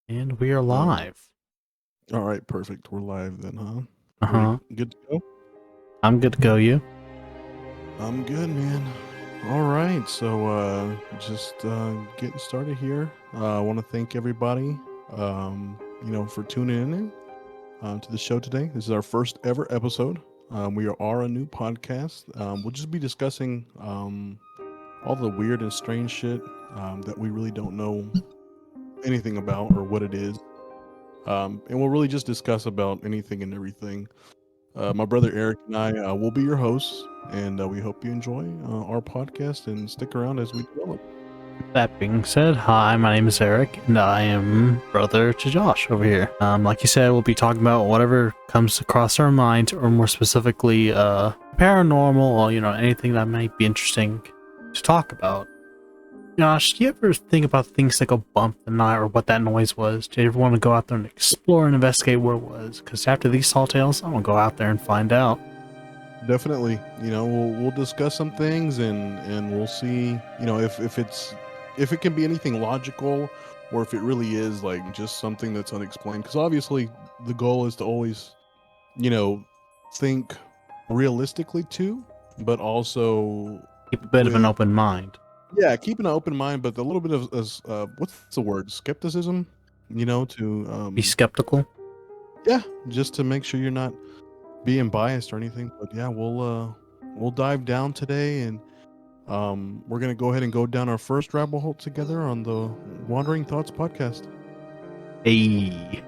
And we are Uh, live. all right, perfect. We're live then, huh? Uh We huh. good to go? I'm good to go. You? I'm good, man. All right, so just getting started here. I want to thank everybody, for tuning in to the show today. This is our first ever episode. We are a new podcast. We'll just be discussing all the weird and strange shit that we really don't know anything about or what it is. And we'll really just discuss about anything and everything. My brother Eric and I will be your hosts, and we hope you enjoy our podcast and stick around as we develop. That being said, hi, my name is Eric, and I am brother to Josh over here. Like you said, we'll be talking about whatever comes across our minds, or more specifically, paranormal, or anything that might be interesting to talk about. Josh, do you ever think about things that go bump in the night, or what that noise was? Do you ever want to go out there and explore and investigate what it was? Because after these tall tales, I'm gonna go out there and find out. Definitely, we'll discuss some things and we'll see, if it can be anything logical or if it really is like just something that's unexplained. Because obviously, the goal is to always, you know, think realistically too, but also Keep a bit of an with open mind. yeah, keeping an open mind, but a little bit of what's the word? Skepticism, to Be skeptical. yeah, just to make sure you're not being biased or anything. But yeah, we'll dive down today, and we're gonna go ahead and go down our first rabbit hole together on the Wandering Thoughts podcast. Hey.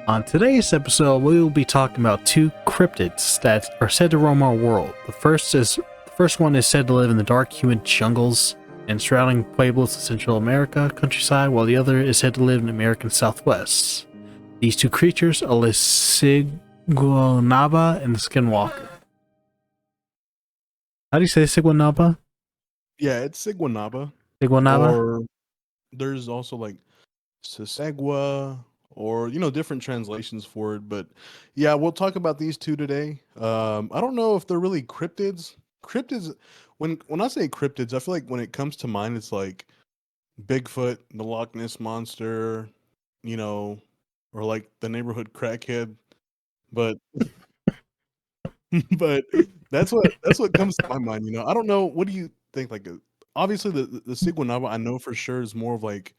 On today's episode, we will be talking about two cryptids that are said to roam our world. The first one is said to live in the dark, humid jungles and surrounding pueblos of Central America countryside, while the other is said to live in the American Southwest. These two creatures are the Siguanaba and the Skinwalker. How do you say Siguanaba? Yeah, it's Siguanaba, Siguanaba? or there's also like Sisegwa, or different translations for it. But yeah, we'll talk about these two today. I don't know if they're really cryptids. Cryptids, when I say cryptids, I feel like when it comes to mind, it's like Bigfoot, the Loch Ness monster, you know, or like the neighborhood crackhead. But but that's what comes to my mind. I don't know. What do you think? Like, obviously the Siguanaba, I know for sure is more of like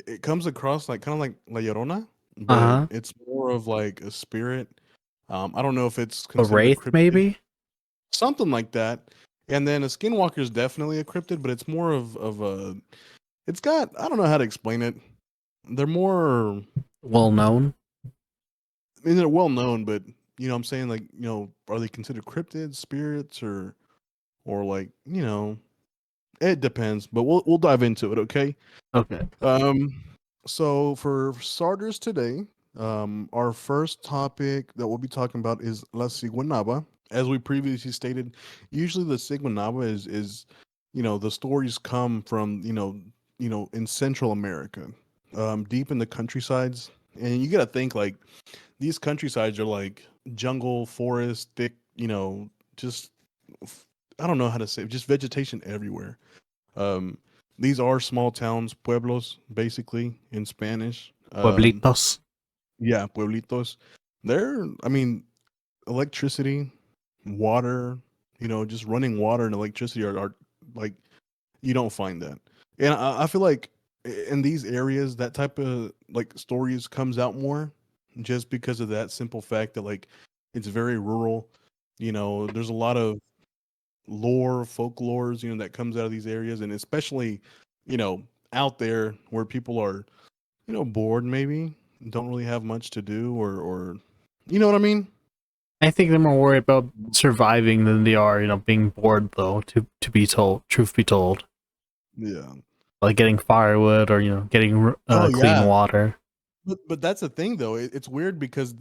it comes across like kind of like La Llorona, but Uh-huh. it's more of like a spirit. I don't know if it's A considered a wraith, cryptid, maybe? something like that. And then a Skinwalker is definitely a cryptid, but it's more of a. It's got, I don't know how to explain it. They're more. Well known. I mean, they're well known, but I'm saying, like, are they considered cryptids, spirits, or like, it depends. But we'll dive into it, okay? Okay. Um, so for starters today, our first topic that we'll be talking about is La Siguanaba. As we previously stated, usually the Siguanaba is the stories come from in Central America, deep in the countrysides, and you got to think like these countrysides are like jungle, forest, thick, just I don't know how to say it, just vegetation everywhere. Um, these are small towns, pueblos, basically in Spanish. Pueblitos. Yeah, pueblitos. I mean, electricity, water, just running water and electricity are like, you don't find that. And I feel like in these areas, that type of like stories comes out more just because of that simple fact that like it's very rural. There's a lot of folklores, that comes out of these areas, and especially, you know, out there where people are, bored, maybe don't really have much to do, or you know what I mean? I think they're more worried about surviving than they are, being bored, though, to be told, truth be told. Yeah. Like getting firewood or, getting Oh clean yeah. water. But that's the thing though. It's weird because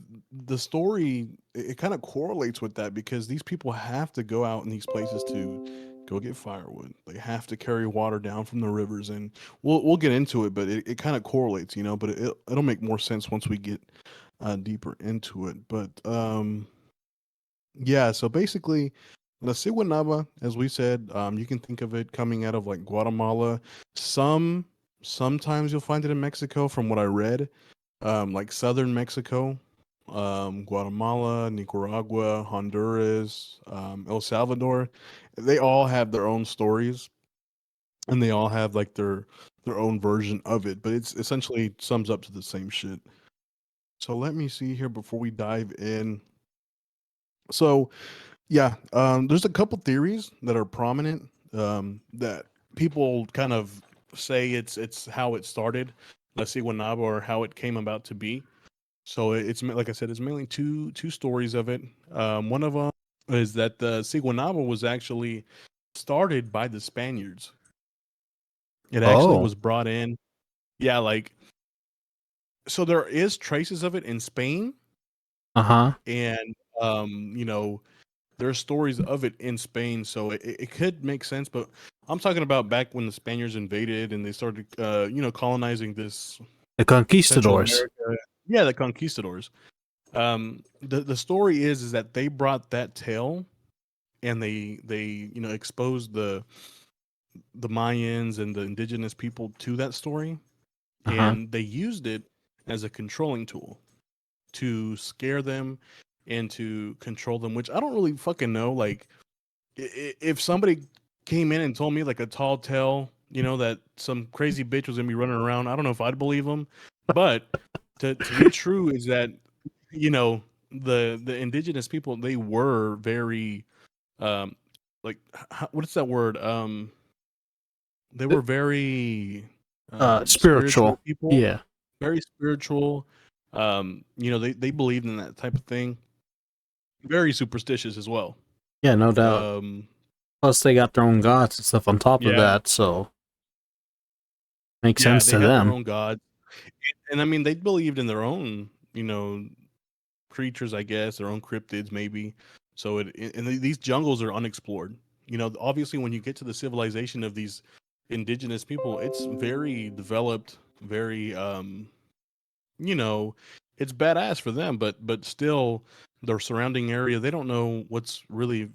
the story it kind of correlates with that because these people have to go out in these places to go get firewood. They have to carry water down from the rivers, and we'll get into it. But it kind of correlates, But it'll make more sense once we get deeper into it. But yeah. So basically, La Siguanaba, as we said, you can think of it coming out of like Guatemala. Some Sometimes you'll find it in Mexico, from what I read, like southern Mexico, Guatemala, Nicaragua, Honduras, El Salvador. They all have their own stories, and they all have like their own version of it. But it's essentially sums up to the same shit. So let me see here before we dive in. So yeah, there's a couple theories that are prominent, that people kind of say it's how it started, La Siguanaba, or how it came about to be. So like I said, it's mainly two stories of it. One of them is that the Siguanaba was actually started by the Spaniards. It actually Oh. was brought in. Yeah, like, so there is traces of it in Spain, Uh-huh. and there are stories of it in Spain, so it could make sense. But I'm talking about back when the Spaniards invaded and they started, colonizing this The Central conquistadors. America. Yeah, the conquistadors. The story is that they brought that tale, and they exposed the Mayans and the indigenous people to that story, Uh-huh. and they used it as a controlling tool to scare them and to control them. Which I don't really fucking know. Like, if somebody came in and told me like a tall tale, that some crazy bitch was gonna be running around, I don't know if I'd believe them. But to be true is that, you know the indigenous people, they were very, um like, what is that word, they were very, spiritual Spiritual. people, Yeah. very spiritual. They believed in that type of thing, very superstitious as well. Yeah, no doubt. um Plus they got their own gods and stuff on top of yeah. that, so makes Yeah, sense they to had their them. own god, and I mean, they believed in their own, creatures, I guess, their own cryptids, maybe. So these jungles are unexplored. Obviously, when you get to the civilization of these indigenous people, it's very developed, very, you know, it's badass for them, but still, their surrounding area, they don't know what's really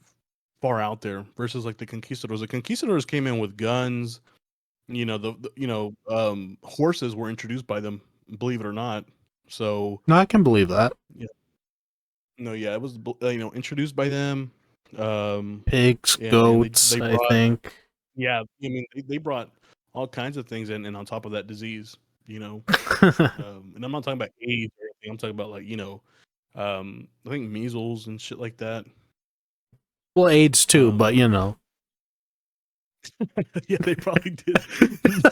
far out there. Versus like the conquistadors. The conquistadors came in with guns. Horses were introduced by them, believe it or not. So, No, I can believe that. yeah, no, yeah, it was, introduced by them. Um, Pigs, and goats, they I brought, think. yeah, I mean, they brought all kinds of things in, and on top of that, disease. And I'm not talking about AIDS or anything. I'm talking about, like, I think measles and shit like that. Well, AIDS too, but Um, you know. yeah, they probably did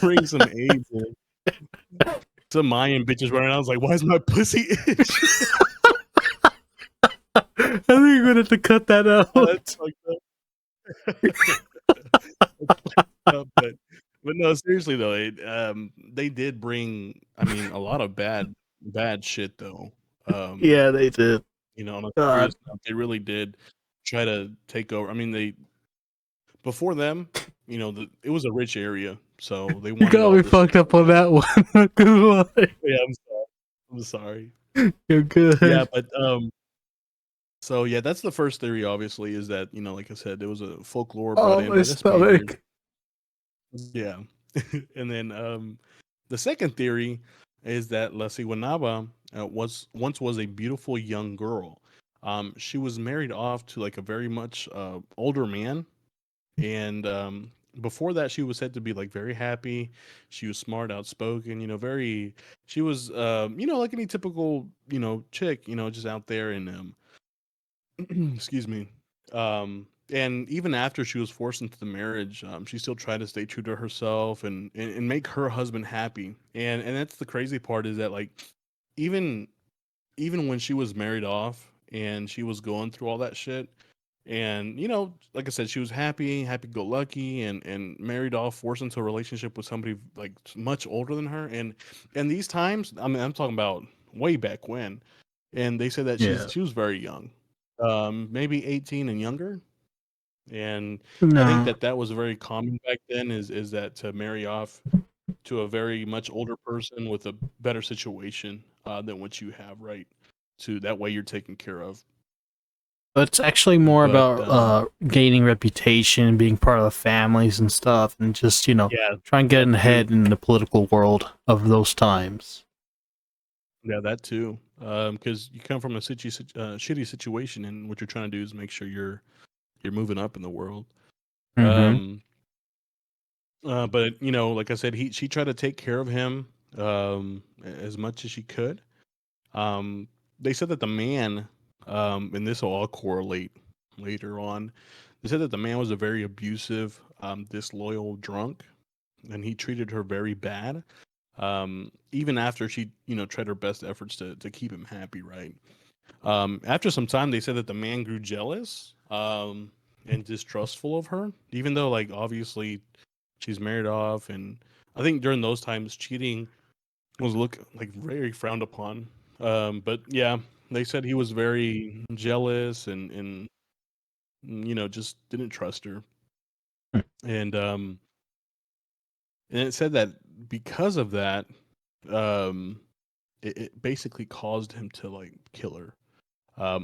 bring some AIDS in. Some Mayan bitches running around. I was like, why is my pussy itch? I think you're gonna have to cut that That's out. fucked up. That's fucked up, but no, seriously though, they did bring, I mean, a lot of bad shit though. Um, Yeah, they did. on a God. serious note, they really did try to take over. I mean, they before them, it was a rich area, so they You wanted got all me this fucked stuff up on back. that one. Not gonna lie. Yeah, I'm sorry. I'm sorry. You're Yeah, good. but so yeah, that's the first theory. Obviously, is that, like I said, there was a folklore brought Oh, in my by the Spaniards. stomach. Yeah. And then, the second theory is that La Siguanaba, was a beautiful young girl. She was married off to like a very much, older man, and, before that, she was said to be like very happy. She was smart, outspoken. Very. She was, like any typical, chick. Just out there, and, excuse me. And even after she was forced into the marriage, she still tried to stay true to herself, and make her husband happy. And that's the crazy part, is that, like, even even when she was married off and she was going through all that shit, and, like I said, she was happy go lucky, and married off, forced into a relationship with somebody like much older than her. And these times, I mean, I'm talking about way back when, and they said that Yeah. she was very young, maybe 18 and younger. And I think No. that was very common back then, is that to marry off to a very much older person with a better situation, than what you have, right? To that way you're taken care of. But it's actually more But about gaining reputation, being part of the families and stuff, and just yeah, trying to get that too. ahead in the political world of those times. Yeah, that too. Because you come from a shitty situation, and what you're trying to do is make sure you're moving up in the world. Mm-hmm. Um, but like I said, she tried to take care of him as much as she could. Um, they said that the man, and this will all correlate later on. They said that the man was a very abusive, disloyal drunk, and he treated her very bad. Even after she, tried her best efforts to keep him happy, right? After some time, they said that the man grew jealous, and distrustful of her, even though, like, obviously she's married off, and I think during those times, cheating was look like very frowned upon. But yeah, they said he was very jealous and just didn't trust her, and um, and it said that because of that, um, it basically caused him to like kill her,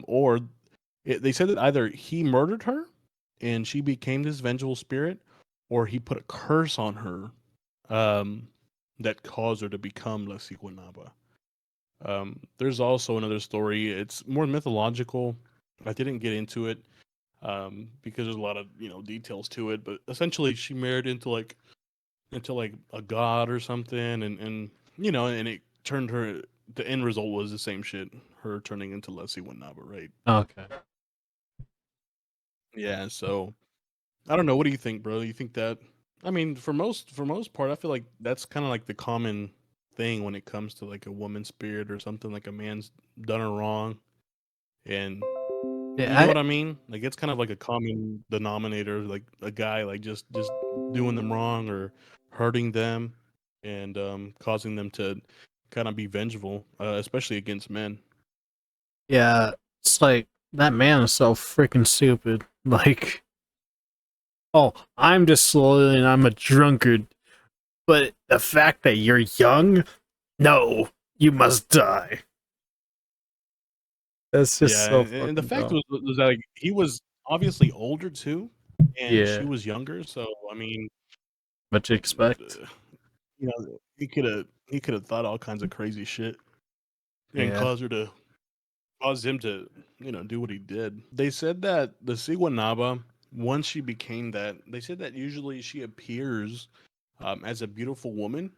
or they said that either he murdered her and she became this vengeful spirit, or he put a curse on her, um, that caused her to become La Siguanaba. There's also another story. It's more mythological. I didn't get into it because there's a lot of details to it. But essentially, she married into like a god or something, and it turned her. The end result was the same shit. Her turning into Leslie Winaba, right? Okay. Yeah. So I don't know. What do you think, bro? You think that? I mean, for most part, I feel like that's kind of like the common thing when it comes to like a woman's spirit or something, like a man's done her wrong, and you know Yeah. what I mean? Like it's kind of like a common denominator, like a guy like just doing them wrong or hurting them, and causing them to kind of be vengeful, especially against men. Yeah. It's like that man is so freaking stupid. Like, oh, I'm disloyal and I'm a drunkard, but the fact that you're young, no, you must die. That's just Yeah, so and the fucking fact dumb. was that like, he was obviously older too, and she Yeah. was younger. So I mean, What you expect? he could have thought all kinds of crazy shit and Yeah. caused him to do what he did. They said that the Siguanaba, once she became that, they said that usually she appears as a beautiful woman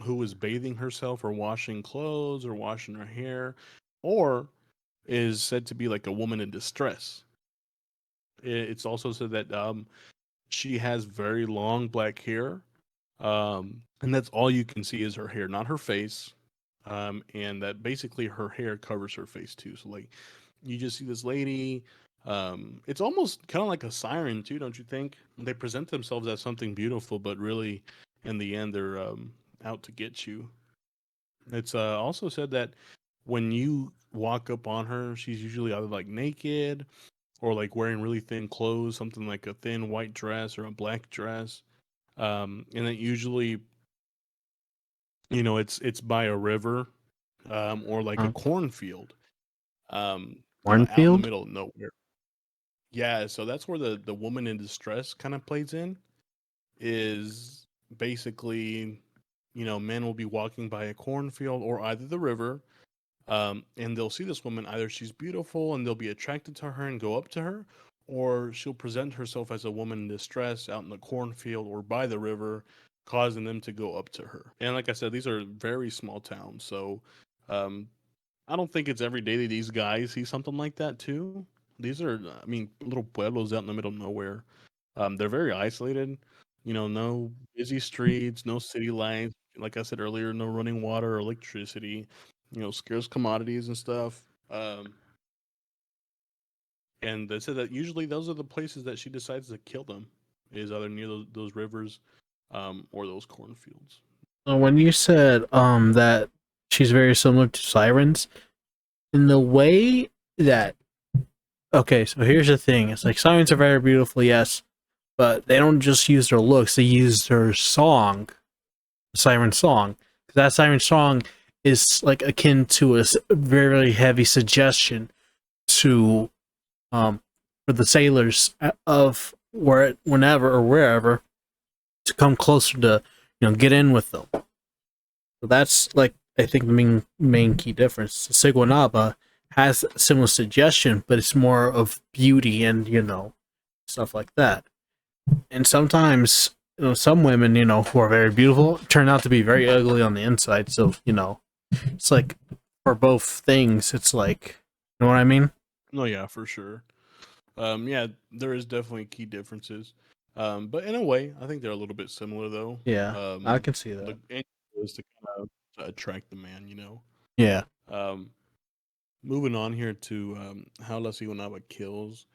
who is bathing herself or washing clothes or washing her hair, or is said to be like a woman in distress. It's also said that she has very long black hair, and that's all you can see is her hair, not her face. And that basically her hair covers her face too. So like you just see this lady. It's almost kind of like a siren too, don't you think? They present themselves as something beautiful, but really, in the end, they're out to get you. It's also said that when you walk up on her, she's usually either like naked or like wearing really thin clothes, something like a thin white dress or a black dress. And it usually, it's by a river, or like a Huh? cornfield, out in the Cornfield? middle of nowhere. Yeah, so that's where the woman in distress kind of plays in. Is basically, men will be walking by a cornfield or either the river, and they'll see this woman. Either she's beautiful and they'll be attracted to her and go up to her, or she'll present herself as a woman in distress out in the cornfield or by the river, causing them to go up to her. And like I said, these are very small towns, so um, I don't think it's every day that these guys see something like that too. These are, I mean, little pueblos out in the middle of nowhere. They're very isolated. No busy streets, no city lights. Like I said earlier, no running water or electricity. Scarce commodities and stuff. And they said that usually those are the places that she decides to kill them. Is either near those rivers, or those cornfields. When you said that she's very similar to sirens, in the way that, okay, so here's the thing. It's like sirens are very beautiful, yes, but they don't just use their looks, they use their song, siren song. That siren song is like akin to a very heavy suggestion to um, for the sailors of whenever or wherever to come closer to get in with them. So that's like I think the main key difference. Siguanaba has similar suggestion, but it's more of beauty and stuff like that. And sometimes some women who are very beautiful turn out to be very ugly on the inside. So it's like for both things, it's like you know what I mean? No, yeah, for sure. Yeah, there is definitely key differences. But in a way, I think they're a little bit similar though. Yeah, I can see The that. end goal is to kind of to attract the man, you know. Yeah. Um, moving on here to how La Siguanaba kills.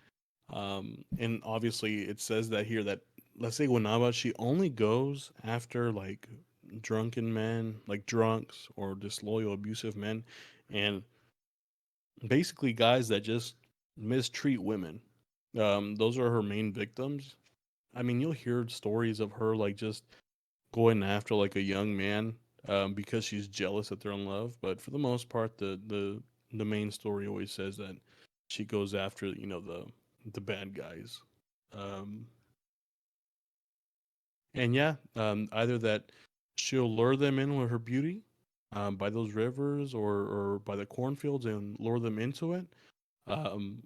And obviously it says that here that La Siguanaba, she only goes after like drunken men, like drunks or disloyal, abusive men, and basically guys that just mistreat women. Those are her main victims. I mean, you'll hear stories of her like just going after like a young man because she's jealous that they're in love. But for the most part, the main story always says that she goes after the bad guys. Um, and yeah, either that she'll lure them in with her beauty by those rivers or by the cornfields and lure them into it,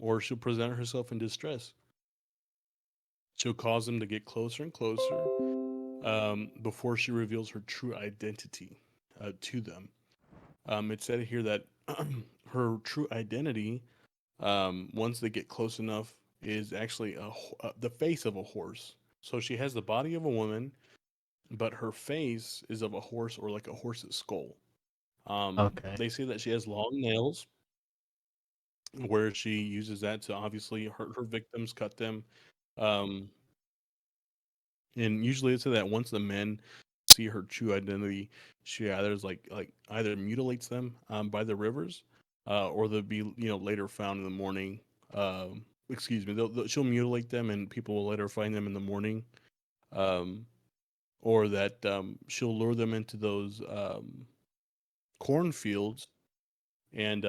or she'll present herself in distress. She'll cause them to get closer and closer before she reveals her true identity to them. It said here that her true identity, once they get close enough, is actually the face of a horse. So she has the body of a woman, but her face is of a horse or like a horse's skull. Okay. They say that she has long nails, where she uses that to obviously hurt her victims, cut them. Um, and usually it's so that once the men see her true identity, she either is like either mutilates them by the rivers, or they'll be later found in the morning. Excuse me, she'll mutilate them, and people will later find them in the morning. Um, or that she'll lure them into those cornfields, and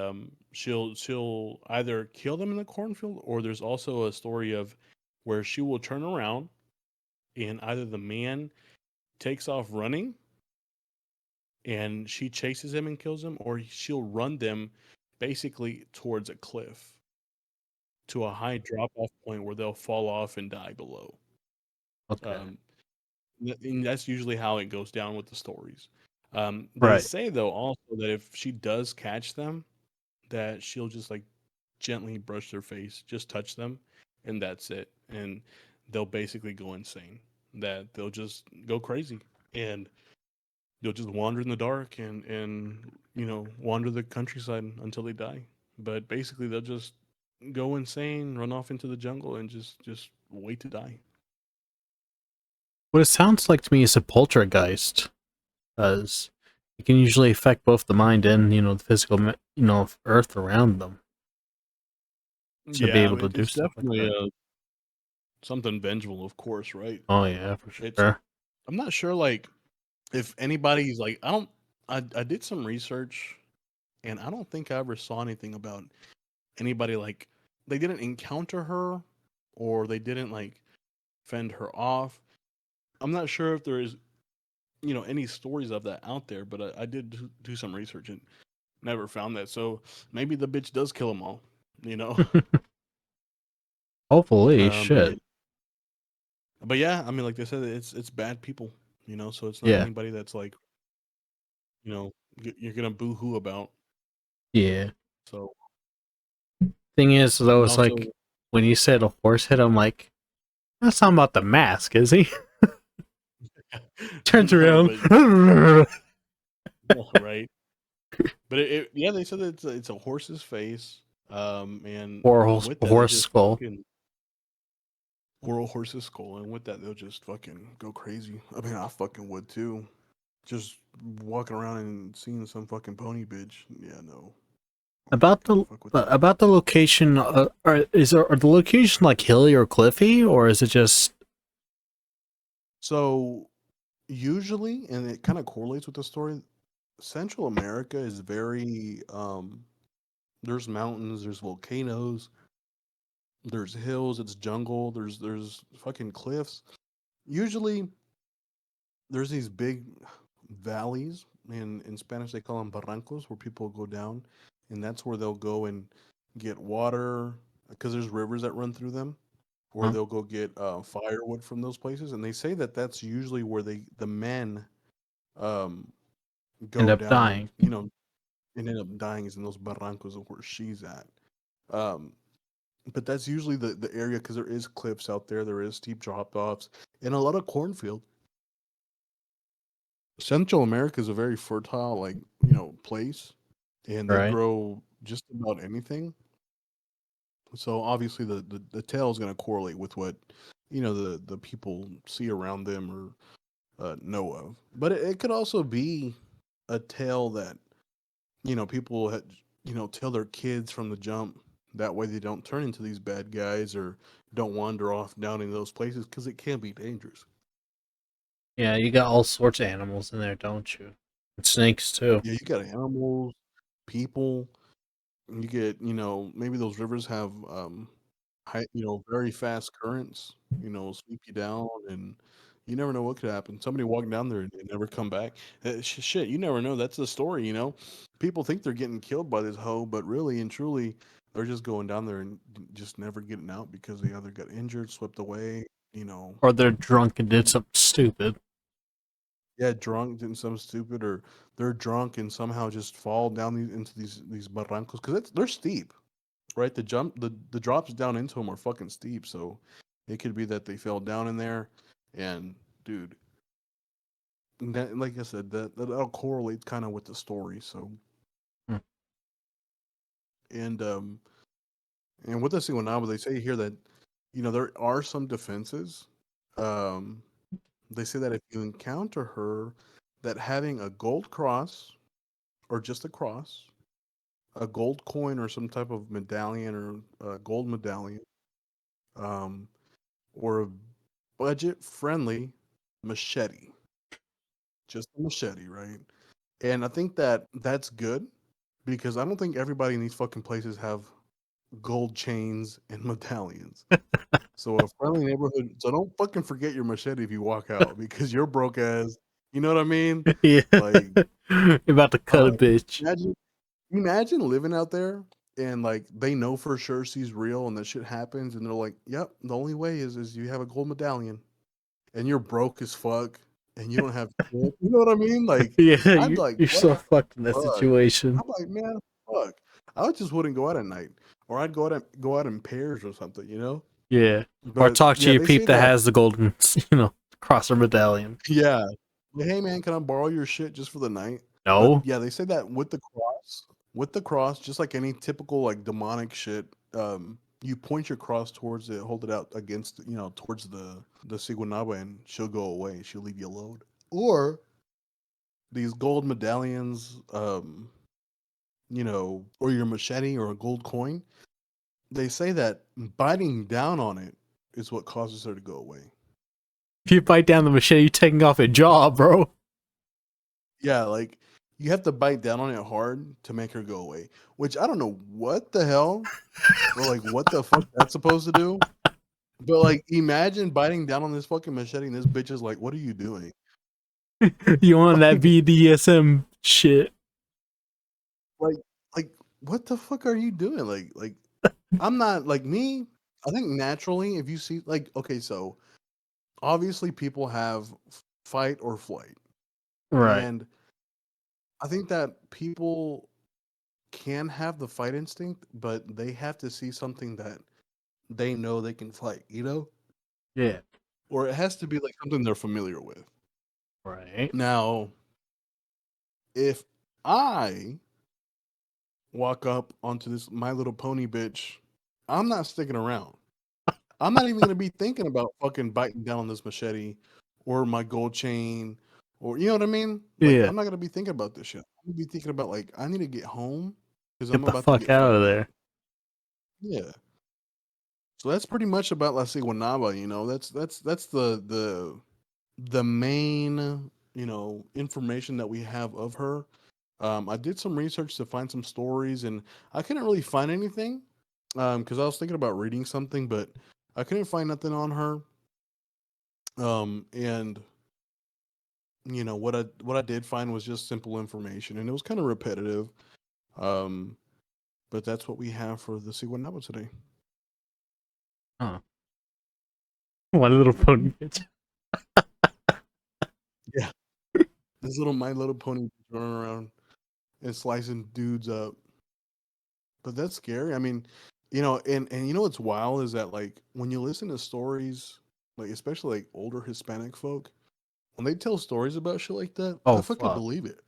she'll either kill them in the cornfield, or there's also a story of where she will turn around and either the man takes off running and she chases him and kills him, or she'll run them basically towards a cliff to a high drop off point where they'll fall off and die below. Okay. Um, and that's usually how it goes down with the stories. They Right. say though also that if she does catch them, that she'll just like gently brush their face, just touch them, and that's it. And they'll basically go insane. That they'll just go crazy, and they'll just wander in the dark and wander the countryside until they die. But basically, they'll just go insane, run off into the jungle, and just wait to die. What it sounds like to me is a poltergeist, because it can usually affect both the mind and the physical earth around them to be Yeah, I able to mean, do it's stuff like definitely that. something vengeful, of course, right? Oh yeah, for It's sure. I'm not sure like if anybody's like I did some research and I don't think I ever saw anything about anybody like they didn't encounter her or they didn't like fend her off. I'm not sure if there is any stories of that out there, but I did do some research and never found that. So maybe the bitch does kill them all, you know. Hopefully, But shit. yeah, I mean, like they said, it's bad people, So it's not Yeah, anybody that's like you're gonna boo hoo about. yeah. So Thing is, though, and it's also like when you said a horse hit, I'm like, that's not about the mask, is he? Turns no, around. but right. But yeah, they said that it's a horse's face, Or and with a that they horse just skull. fucking or a horse's skull, and with that they'll just fucking go crazy. I mean, I fucking would too. Just walking around and seeing some fucking pony bitch. Yeah, no, I'm not About gonna the fuck with that. location, are the location like hilly or cliffy, or is it just So usually, and it kind of correlates with the story. Central America is very there's mountains, there's volcanoes, There's hills, it's jungle, there's fucking cliffs. Usually there's these big valleys. In Spanish they call them barrancos, where people go down, and that's where they'll go and get water because there's rivers that run through them, or Huh? they'll go get firewood from those places. And they say that that's usually where the men um, End go up down and dying. and end up dying is in those barrancos of where she's at. Um, but that's usually the area because there is cliffs out there, there is steep drop offs, and a lot of cornfield. Central America is a very fertile, like, place, and they Right. grow just about anything. So obviously the tail is going to correlate with what the people see around them or know of. But it could also be a tale that people had, tell their kids from the jump. That way they don't turn into these bad guys or don't wander off down in those places because it can be dangerous. Yeah, you got all sorts of animals in there, don't you? And snakes too. Yeah, you got animals, people. You get, maybe those rivers have very fast currents, sweep you down, and you never know what could happen. Somebody walk down there and never come back. Shit, you never know. That's the story. People think they're getting killed by this hoe, but really and truly, they're just going down there and just never getting out because they either got injured, swept away, you know, Or they're drunk and did something stupid. yeah, drunk, doing something stupid, or they're drunk and somehow just fall down into these barrancos because they're steep. Right? The drops down into them are fucking steep. So it could be that they fell down in there, and dude, that, like I said, that'll correlate kind of with the story. So Hmm. and um and with the Siguanaba, they say here that there are some defenses. Um, they say that if you encounter her, that having a gold cross or just a cross, a gold coin or some type of medallion or a gold medallion, um, or a budget friendly machete. Just a machete, right? And I think that that's good because I don't think everybody in these fucking places have gold chains and medallions. So a friendly neighborhood. So don't fucking forget your machete if you walk out because you're broke ass. You know what I mean? Yeah. Like, You're about to cut a uh, bitch. imagine imagine living out there and like they know for sure she's real and that shit happens and they're like, "Yep, the only way is you have a gold medallion." And you're broke as fuck and you don't have shit. You know what I mean? Like, Yeah, I'd you're, like, you're what so the fucked in that fuck? situation. I'm like, man, fuck. I just wouldn't go out at night, or I'd go out in pairs or something. Yeah. Or But talk to yeah, your they say peep that that. has the golden, crosser medallion. Yeah, like, hey man, can I borrow your shit just for the night? But No? yeah, they say that with the cross, just like any typical like demonic shit, you point your cross towards it, hold it out against, towards the Siguanaba, and she'll go away. She'll leave you alone. Or these gold medallions, or your machete or a gold coin, they say that biting down on it is what causes her to go away. If you bite down the machete, you're taking off a jaw, bro. Yeah, like you have to bite down on it hard to make her go away, which I don't know what the hell or like what the fuck that's supposed to do. But like imagine biting down on this fucking machete and this bitch is like, "What are you doing?" You want that Like BDSM shit. like like what the fuck are you doing? Like I'm not like me. I think naturally if you see like okay, so obviously people have fight or flight. Right. And I think that people can have the fight instinct, but they have to see something that they know they can fight? Yeah. Or it has to be like something they're familiar with. Right. Now, if I walk up onto this My Little Pony bitch, I'm not sticking around. I'm not even gonna be thinking about fucking biting down on this machete or my gold chain or you know what I mean? Like Yeah. I'm not gonna be thinking about this shit. I'm gonna be thinking about like I need to get home because Get I'm the about to fuck get out of fucked up. there. Yeah. So that's pretty much about La Siguanaba. That's the main information that we have of her. I did some research to find some stories, and I couldn't really find anything. Because I was thinking about reading something, but I couldn't find nothing on her. And what I did find was just simple information, and it was kind of repetitive. Um, but that's what we have for the Siguanaba today. Huh. My Little Pony bitch. Yeah, this little My Little Pony running around and slicing dudes up. But that's scary. I mean, and you know what's wild is that like when you listen to stories, like especially like older Hispanic folk, when they tell stories about shit like that, I Oh fucking fuck. believe it.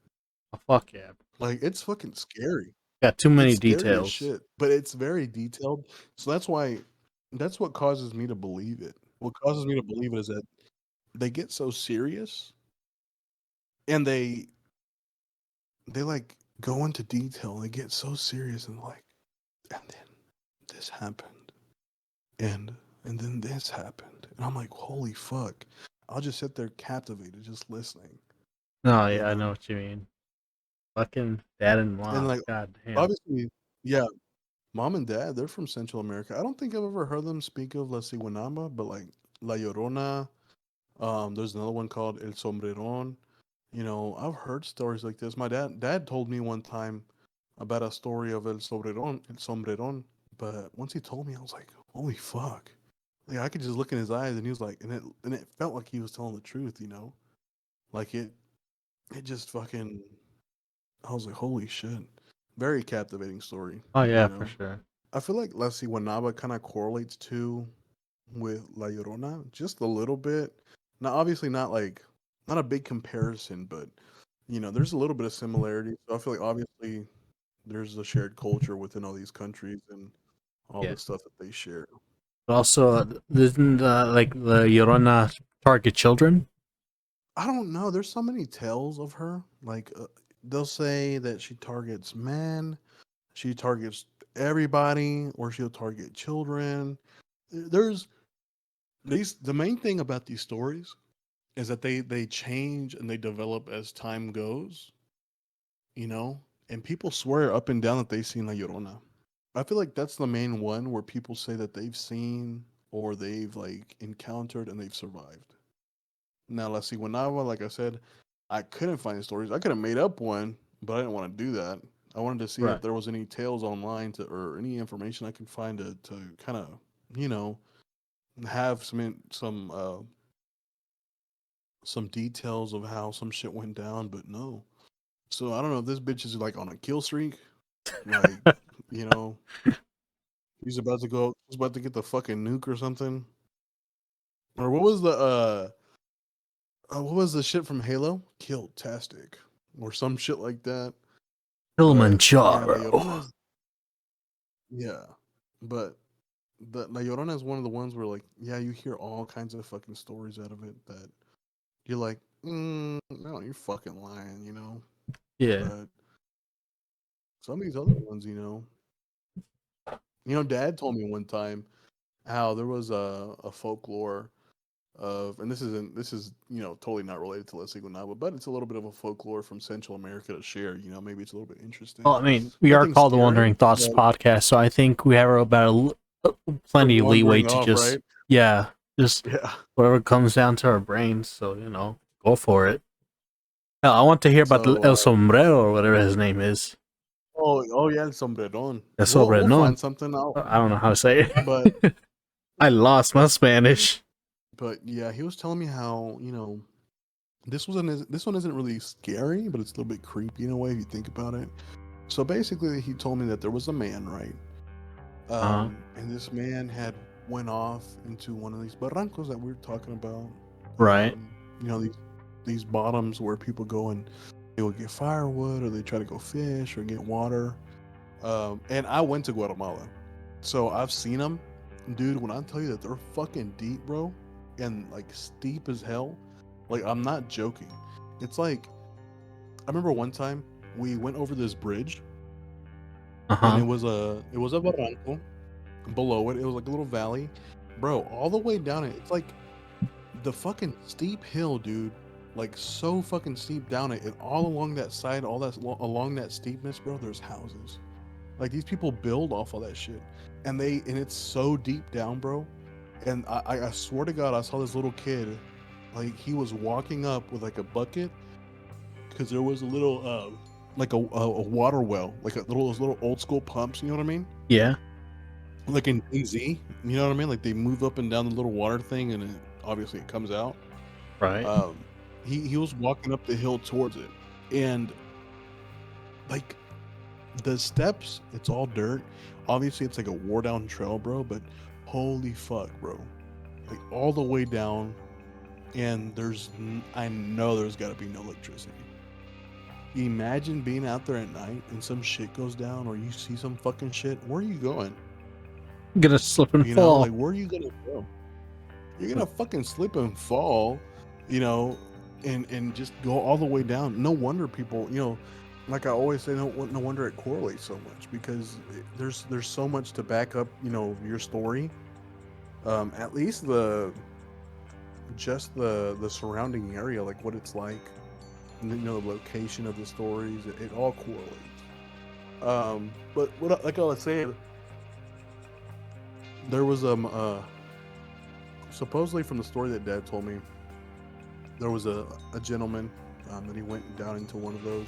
Oh, fuck yeah. Like it's fucking scary. Got too It's many scary as details. shit, but it's very detailed. So that's what causes me to believe it. What causes me to believe it is that they get so serious and they like go into detail. They get so serious and like, and then this happened, and and then this happened, and I'm like, holy fuck! I'll just sit there captivated, just listening, No, you yeah, I know know. what you mean. Fucking dad and And mom. like, God damn. obviously, yeah, mom and dad, they're from Central America. I don't think I've ever heard them speak of La Siguanaba, but like La Llorona. There's another one called El Sombreron. I've heard stories like this. My dad told me one time about a story of El Sombreron. But once he told me, I was like, holy fuck. Like I could just look in his eyes and he was like, and it felt like he was telling the truth. Like it just fucking I was like, holy shit. Very captivating story, Oh yeah, you for know. sure. I feel like La Wanaba kind of correlates too with La Llorona just a little bit. Now, obviously, not a big comparison, but there's a little bit of similarity. So I feel like obviously there's a shared culture within all these countries and all Yeah. the stuff that they share. But also, isn't like the Llorona target children? I don't know. There's so many tales of her. Like they'll say that she targets men, she targets everybody, or she'll target children. There's these. The main thing about these stories is that they change and they develop as time goes, you know? And people swear up and down that they've seen La Llorona. I feel like that's the main one where people say that they've seen or they've like encountered and they've survived. Now, La Siguanaba, like I said, I couldn't find stories. I could have made up one, but I didn't want to do that. I wanted to see if Right. there was any tales online or any information I could find to kind of, you know, have some details of how some shit went down, but no. So I don't know if this bitch is like on a kill streak, like you know, he's about to get the fucking nuke or something. Or what was the shit from Halo? Kill Tastic or some shit like that. But yeah, La Kilimanjaro. Llorona's yeah, but the La Llorona is one of the ones where like yeah, you hear all kinds of fucking stories out of it that you're like, no, you're fucking lying. Yeah. But some of these other ones, Dad told me one time how there was a folklore of, and this is totally not related to La Siguanaba, but it's a little bit of a folklore from Central America to share. Maybe it's a little bit Well, interesting. I mean, we are Nothing called the scary, Wandering Thoughts but podcast, so I think we have about we're plenty of leeway wandering to off, just, right? yeah, just Yeah. whatever comes down to our brains. So go for it. Hell, I want to hear about So, El Sombrero or whatever his name is. oh yeah, el sombrerón. El We'll Sobrenon. find something out, I don't know how to say but it. I lost my Spanish. yeah, he was telling me how this one isn't really scary, but it's a little bit creepy in a way if you think about it. So basically, he told me that there was a man, right? Uh huh. And this man had went off into one of these barrancos that we were talking about. Right. These bottoms where people go and they will get firewood or they try to go fish or get water. And I went to Guatemala, so I've seen them, dude. When I tell you that they're fucking deep, bro, and like steep as hell, like I'm not joking. It's like I remember one time we went over this bridge, Uh and huh. it was a barranco. Below it, it was like a little valley, bro. All the way down it, it's like the fucking steep hill, dude. Like so fucking steep down it, and all along that side, along that steepness, bro. There's houses. Like these people build off all that shit, and it's so deep down, bro. And I swear to God, I saw this little kid, like he was walking up with like a bucket, because there was a little like a water well, like those little old school pumps. You know what I mean? Yeah. Like in DayZ, you know what I mean? Like they move up and down the little water thing, and obviously it comes out. Right. Um, he was walking up the hill towards it, and like the steps, it's all dirt. Obviously, it's like a wore down trail, bro. But holy fuck, bro! Like all the way down, and I know there's got to be no electricity. Imagine being out there at night and some shit goes down, or you see some fucking shit. Where are you going? Gonna slip and You know, fall. like where are you gonna go? You're gonna fucking slip and fall, you know, and just go all the way down. No wonder people, like I always say, no wonder it correlates so much, because there's so much to back up, your story. At least the surrounding area, like what it's like, and the location of the stories, it all correlates. But like I was saying, there was supposedly from the story that Dad told me, there was a gentleman that he went down into one of those.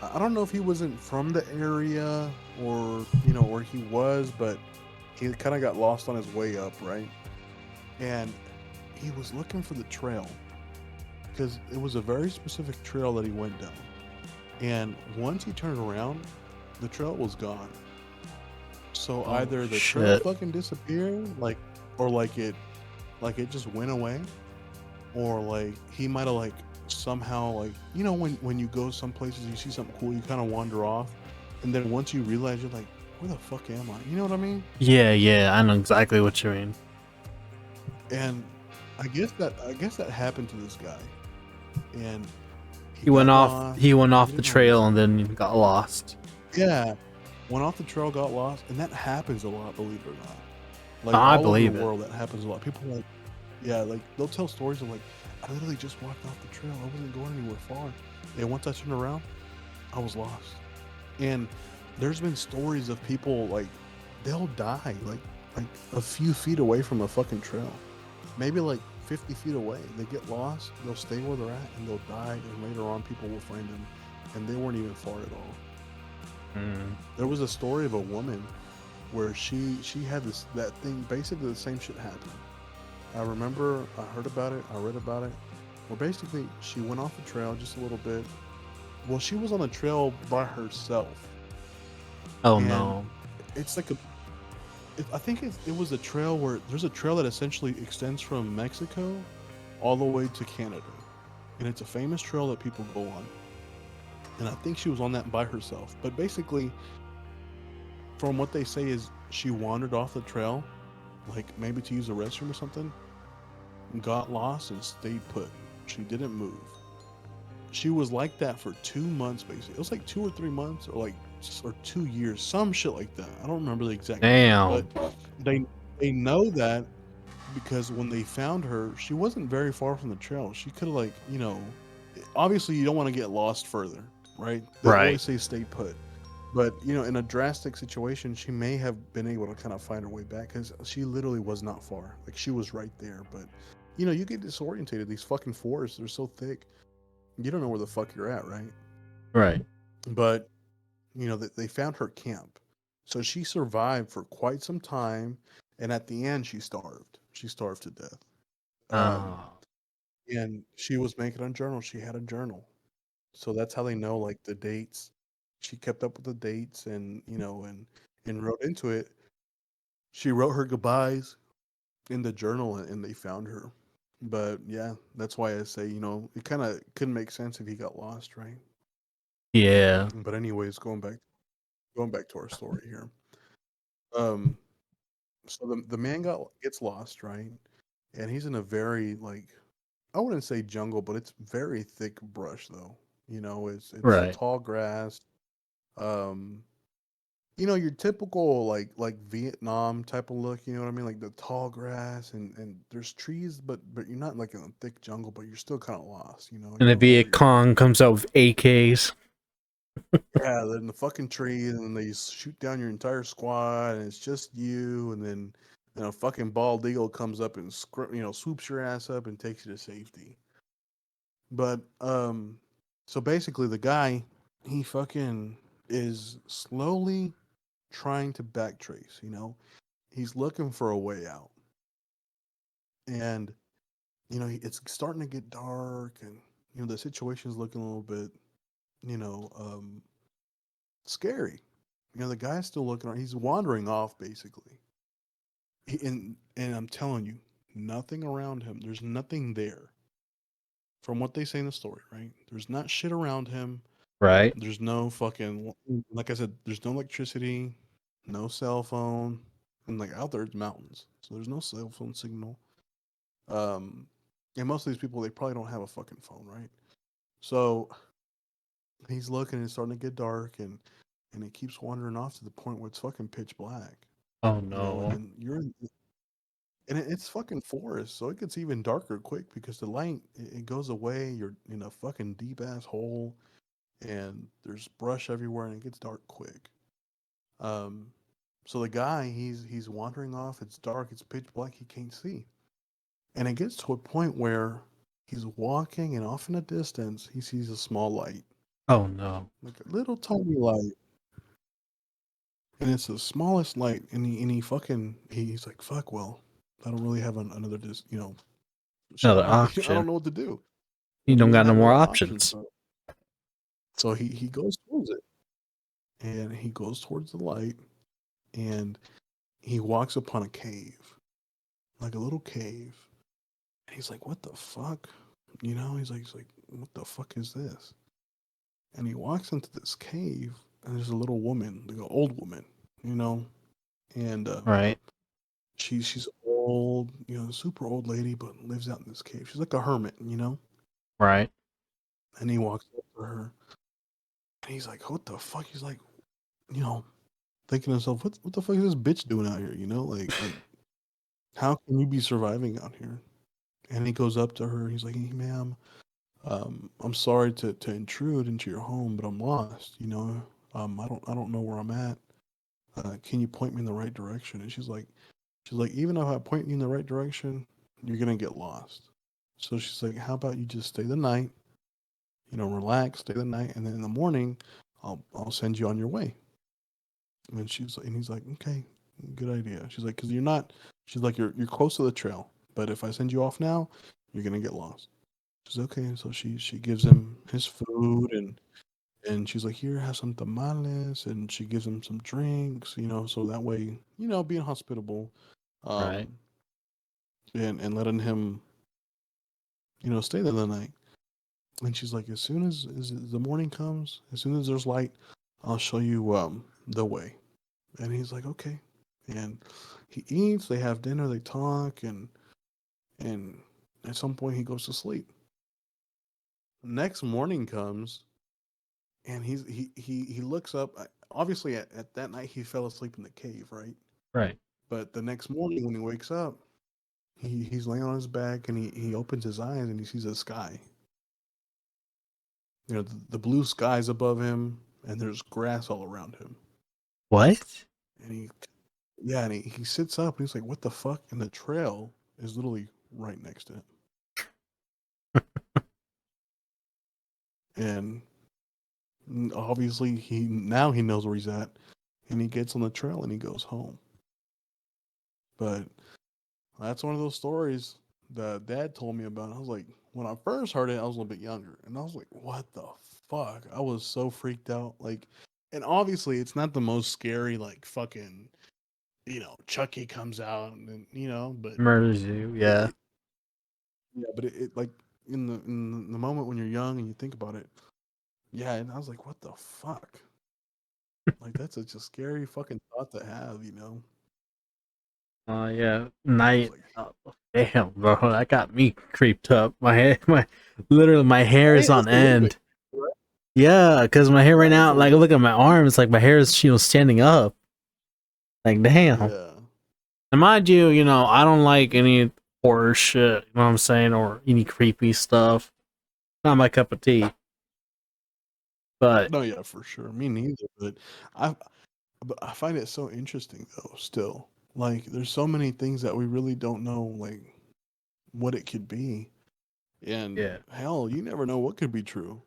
I don't know if he wasn't from the area, or or he was, but he kind of got lost on his way up, right? And he was looking for the trail, because it was a very specific trail that he went down. And once he turned around, the trail was gone. So Oh either the trail shit. fucking disappeared, or like it just went away, or like he might have like somehow, like, when you go some places, you see something cool, you kind of wander off, and then once you realize, you're like, where the fuck am I? You know what I mean? Yeah, yeah, I know exactly what you mean. And I guess that happened to this guy, and he He went got off lost. he went He off the didn't know where. trail and then got lost. Yeah, went off the trail, got lost, and that happens a lot, believe it or not. Like I all over the believe it. world, that happens a lot. People like, yeah, like they'll tell stories of like, I literally just walked off the trail. I wasn't going anywhere far, and once I turned around, I was lost. And there's been stories of people like they'll die like a few feet away from a fucking trail, maybe like 50 feet away. They get lost, they'll stay where they're at, and they'll die. And later on, people will find them, and they weren't even far at all. Mm. There was a story of a woman where she had that thing, basically the same shit happened. I remember, I heard about it, I read about it. Where basically she went off the trail just a little bit. Well, she was on a trail by herself, Oh and no. it's like I think it was a trail where there's a trail that essentially extends from Mexico all the way to Canada, and it's a famous trail that people go on. And I think she was on that by herself. But basically, from what they say, is she wandered off the trail, like maybe to use the restroom or something, got lost and stayed put. She didn't move. She was like that for 2 months, basically. It was like 2 or 3 months, or 2 years, some shit like that. I don't remember the exact date, but Damn. they know that because when they found her, she wasn't very far from the trail. She could have, like, obviously you don't want to get lost further, right? They Right. always say stay put. But in a drastic situation, she may have been able to kind of find her way back, because she literally was not far. Like she was right there. But you get disorientated. These fucking forests, they're so thick. You don't know where the fuck you're at, right? Right. But they found her camp, so she survived for quite some time, and at the end, she starved. She starved to death. Um, Oh. and she was making a journal. She had a journal, so that's how they know, like, the dates. She kept up with the dates, and and wrote into it. She wrote her goodbyes in the journal, and they found her. But yeah, that's why I say, it kind of couldn't make sense if he got lost, right? Yeah. But anyways, going back to our story here. Um, so the man gets lost, right? And he's in a very, like, I wouldn't say jungle, but it's very thick brush though. It's Right. tall grass. Um, your typical like Vietnam type of look. You know what I mean? Like the tall grass, and there's trees, but you're not like in a thick jungle, but you're still kind of lost. You And the don't know where Viet you're at. Cong comes out with AKs. Yeah, they're in the fucking tree, and then they shoot down your entire squad, and it's just you, and then a fucking bald eagle comes up and swoops your ass up and takes you to safety. But so basically, the guy he fucking is slowly trying to backtrace. He's looking for a way out, and it's starting to get dark, and the situation's looking a little bit, you know, um, scary. The guy's still looking around. He's wandering off basically. And I'm telling you, nothing around him. There's nothing there. From what they say in the story, right? There's not shit around him. Right. There's no fucking, like I said, there's no electricity, no cell phone, and like out there it's mountains, so there's no cell phone signal. Um, and most of these people they probably don't have a fucking phone, right? So he's looking, and it's starting to get dark, and it keeps wandering off to the point where it's fucking pitch black, Oh and no. then it's fucking forest, so it gets even darker quick because the light it goes away. You're in a fucking deep ass hole, and there's brush everywhere, and it gets dark quick. Um, so the guy he's wandering off. It's dark. It's pitch black. He can't see, and it gets to a point where he's walking, and off in the distance he sees a small light, Oh no. like a little tiny light, and it's the smallest light. And he fucking he's like, fuck. Well, I don't really have another shit. Another I don't option. know what to do. You He don't doesn't got no have more other options. options. So he goes towards it, and he goes towards the light, and he walks upon a cave, like a little cave. And he's like, "What the fuck?" He's like, "What the fuck is this?" And he walks into this cave, and there's a little woman, like an old woman, you know, and Right. she's old, super old lady, but lives out in this cave. She's like a hermit. Right. And he walks up to her, and he's like, "What the fuck?" He's like, you know, thinking to himself, "What the fuck is this bitch doing out here?" Like how can you be surviving out here? And he goes up to her. He's like, "Hey, ma'am, I'm sorry to intrude into your home, but I'm lost. I don't know where I'm at. Can you point me in the right direction?" And she's like, "Even if I point you in the right direction, you're gonna get lost." So she's like, "How about you just stay the night? Relax, stay the night, and then in the morning, I'll send you on your way." And he's like, "Okay, good idea." She's like, "Cause you're not." She's like, "You're close to the trail, but if I send you off now, you're gonna get lost." She's okay. So she gives him his food, and she's like, "Here, have some tamales," and she gives him some drinks, so that way, being hospitable, Right. um, and letting him, stay there the night. And she's like, as the morning comes, as soon as there's light, I'll show you the way. And he's like, okay. And he eats, they have dinner, they talk, and at some point he goes to sleep. Next morning comes, and he looks up. Obviously, at that night he fell asleep in the cave, right? Right. But the next morning when he wakes up, he's laying on his back, and he opens his eyes, and he sees a sky. The blue skies above him, and there's grass all around him. What? And he sits up, and he's like, "What the fuck?" And the trail is literally right next to him. And obviously he knows where he's at, and he gets on the trail and he goes home. But that's one of those stories that Dad told me about. I was like, when I first heard it, I was a little bit younger, and I was like, "What the fuck?" I was so freaked out. Like, and obviously it's not the most scary, like fucking, Chucky comes out, and but Murders you. it, Yeah. it yeah, but it like in the moment when you're young and you think about it, yeah, and I was like, "What the fuck?" Like that's such a scary fucking thought to have. Yeah. I was Night. like, Oh, damn, bro. That got me creeped up. My hair, literally, my hair right? is on It's a little bit, end. right? Yeah, because my hair right Right? It's now, a like, little look at bit, my arms. Like, my hair is, standing up. Like, damn. yeah. And mind you, I don't like any horror shit. You know what I'm saying? Or any creepy stuff. Not my cup of tea. But No, yeah, for sure. Me neither. I, but I find it so interesting though. Still, like, there's so many things that we really don't know, like what it could be, and yeah. hell, you never know what could be true.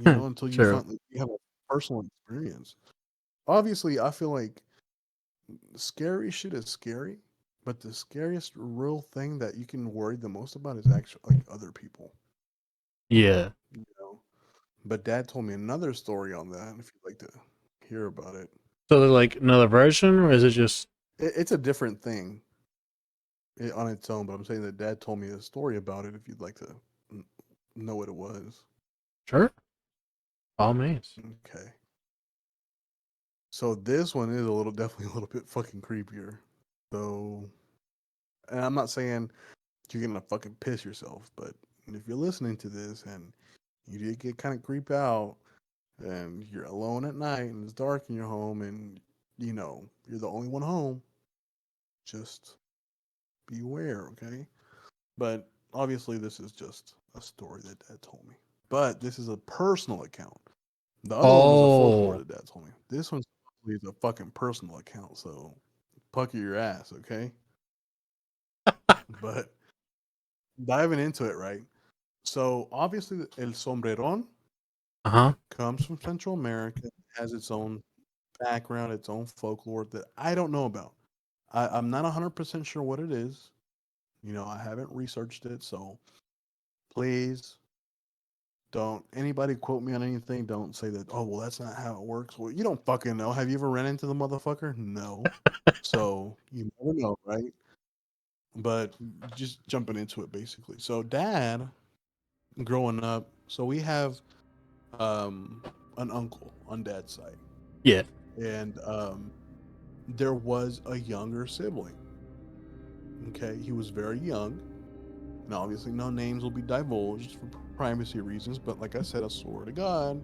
Until you True. finally you have a personal experience. Obviously, I feel like scary shit is scary, but the scariest real thing that you can worry the most about is actually like other people. Yeah. You know. But Dad told me another story on that. If you'd like to hear about it, So there's like another version, or is it just it's a different thing on its own. But I'm saying that Dad told me a story about it. If you'd like to know what it was. sure? All means. Okay. So this one is definitely a little bit fucking creepier. So, and I'm not saying you're gonna fucking piss yourself, but if you're listening to this and you did get kind of creeped out, and you're alone at night and it's dark in your home, and you're the only one home, just beware, okay? But obviously, this is just a story that Dad told me. But this is a personal account. The other one was a folklore Oh. that Dad told me. This one's is a fucking personal account, so pucker your ass, okay? But diving into it, right? So obviously, El Sombreron Uh-huh. comes from Central America, has its own background, its own folklore that I don't know about. I'm not 100% sure what it is. I haven't researched it, so please don't anybody quote me on anything. Don't say that, oh, well, that's not how it works. Well, you don't fucking know. Have you ever ran into the motherfucker? No. So you never know, right? But just jumping into it basically. So dad, growing up, so we have um an uncle on dad's side. Yeah. And there was a younger sibling. Okay, he was very young. And obviously no names will be divulged for privacy reasons, but like I said, I swear to God,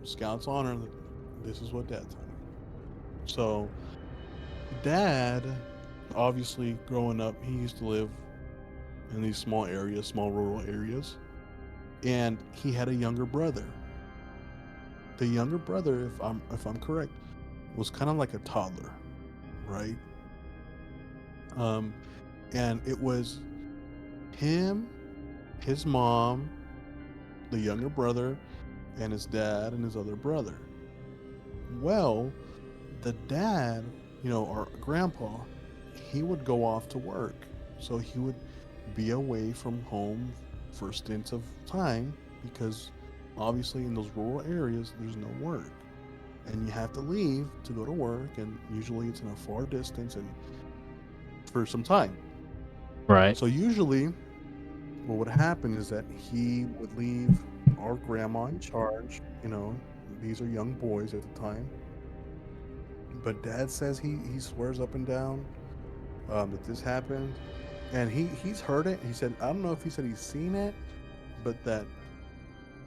Scout's honor, this is what dad told me. So dad, obviously growing up, he used to live in these small areas, small rural areas, and he had a younger brother. The younger brother, if I'm correct, was kind of like a toddler, right? Um, and it was him, his mom, the younger brother, and his dad and his other brother. Well, the dad, our grandpa, he would go off to work. So he would be away from home for stints of time because obviously in those rural areas there's no work. And you have to leave to go to work, and usually it's in a far distance and for some time. Right. So usually what would happen is that he would leave our grandma in charge. These are young boys at the time. But dad says he swears up and down that this happened, and he's heard it. He said, I don't know if he said he's seen it, but that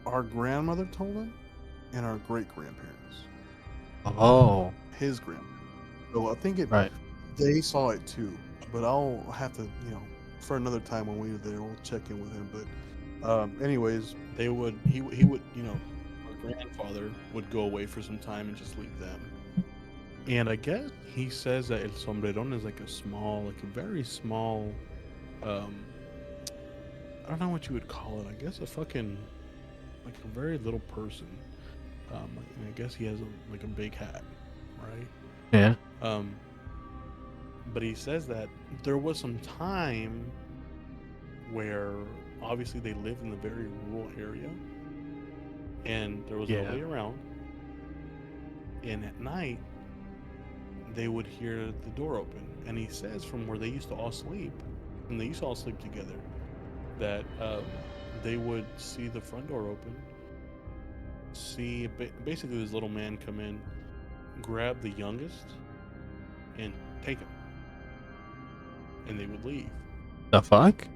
our grandmother told him, and our great grandparents, Oh. his grandma. So I think Right. they saw it too. But I'll have to, for another time when we were there, we'll check in with him. But anyways, he would, our grandfather would go away for some time and just leave them. And I guess he says that El Sombreron is like a small, like a very small, um, I don't know what you would call it. I guess a fucking, like a very little person. And I guess he has like a big hat, right? Yeah. Um, but he says that there was some time where obviously they lived in a very rural area, and there was Yeah. nobody around. And at night, they would hear the door open. And he says from where they used to all sleep, and they used to all sleep together, that they would see the front door open, see basically this little man come in, grab the youngest, and take him, and they would leave. The fuck?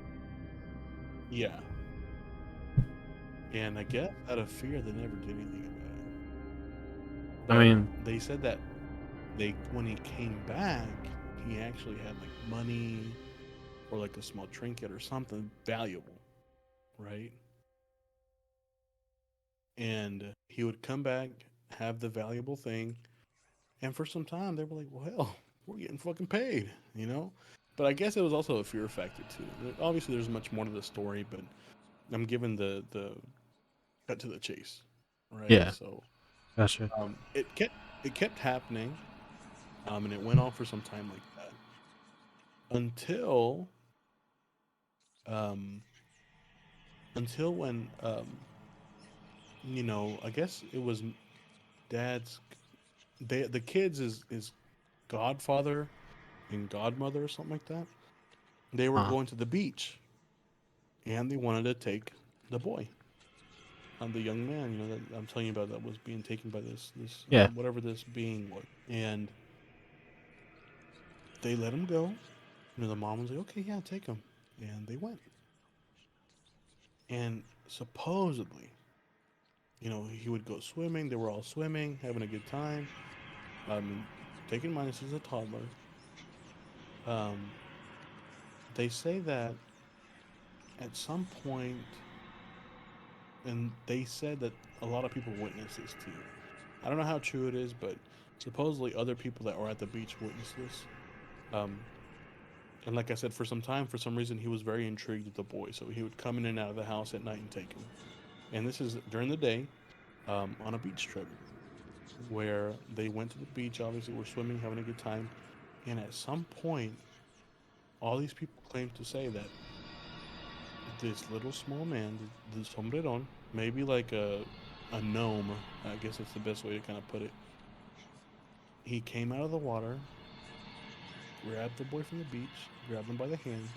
Yeah. And I guess out of fear, they never did anything about it. I But mean, they said that when he came back, he actually had like money or like a small trinket or something valuable, right? and he would come back, have the valuable thing, and for some time they were like, "Well, hell, we're getting fucking paid," you know. But I guess it was also a fear factor too. Obviously, there's much more to the story, but I'm giving the cut to the chase, right? Yeah. So Gotcha. it kept happening, and it went on for some time like that until um, until when I guess it was dad's the kids is godfather and godmother or something like that. They were Uh, going to the beach and they wanted to take the boy, the young man, that I'm telling you about that was being taken by this yeah. whatever this being was, and they let him go. The mom was like, "Okay, yeah, take him," and they went. And supposedly, he would go swimming. They were all swimming, having a good time. Um, taking minus as a toddler. Um, they say that at some point, and they said that a lot of people witnessed this too. I don't know how true it is, but supposedly other people that were at the beach witnessed this. Um, and like I said, for some time, for some reason, he was very intrigued with the boy, so he would come in and out of the house at night and take him. And this is during the day, on a beach trip where they went to the beach. Obviously, were swimming, having a good time, and at some point, all these people claim to say that this little small man, the sombreron, maybe like a gnome. I guess that's the best way to kind of put it. He came out of the water, grabbed the boy from the beach, grabbed him by the hand,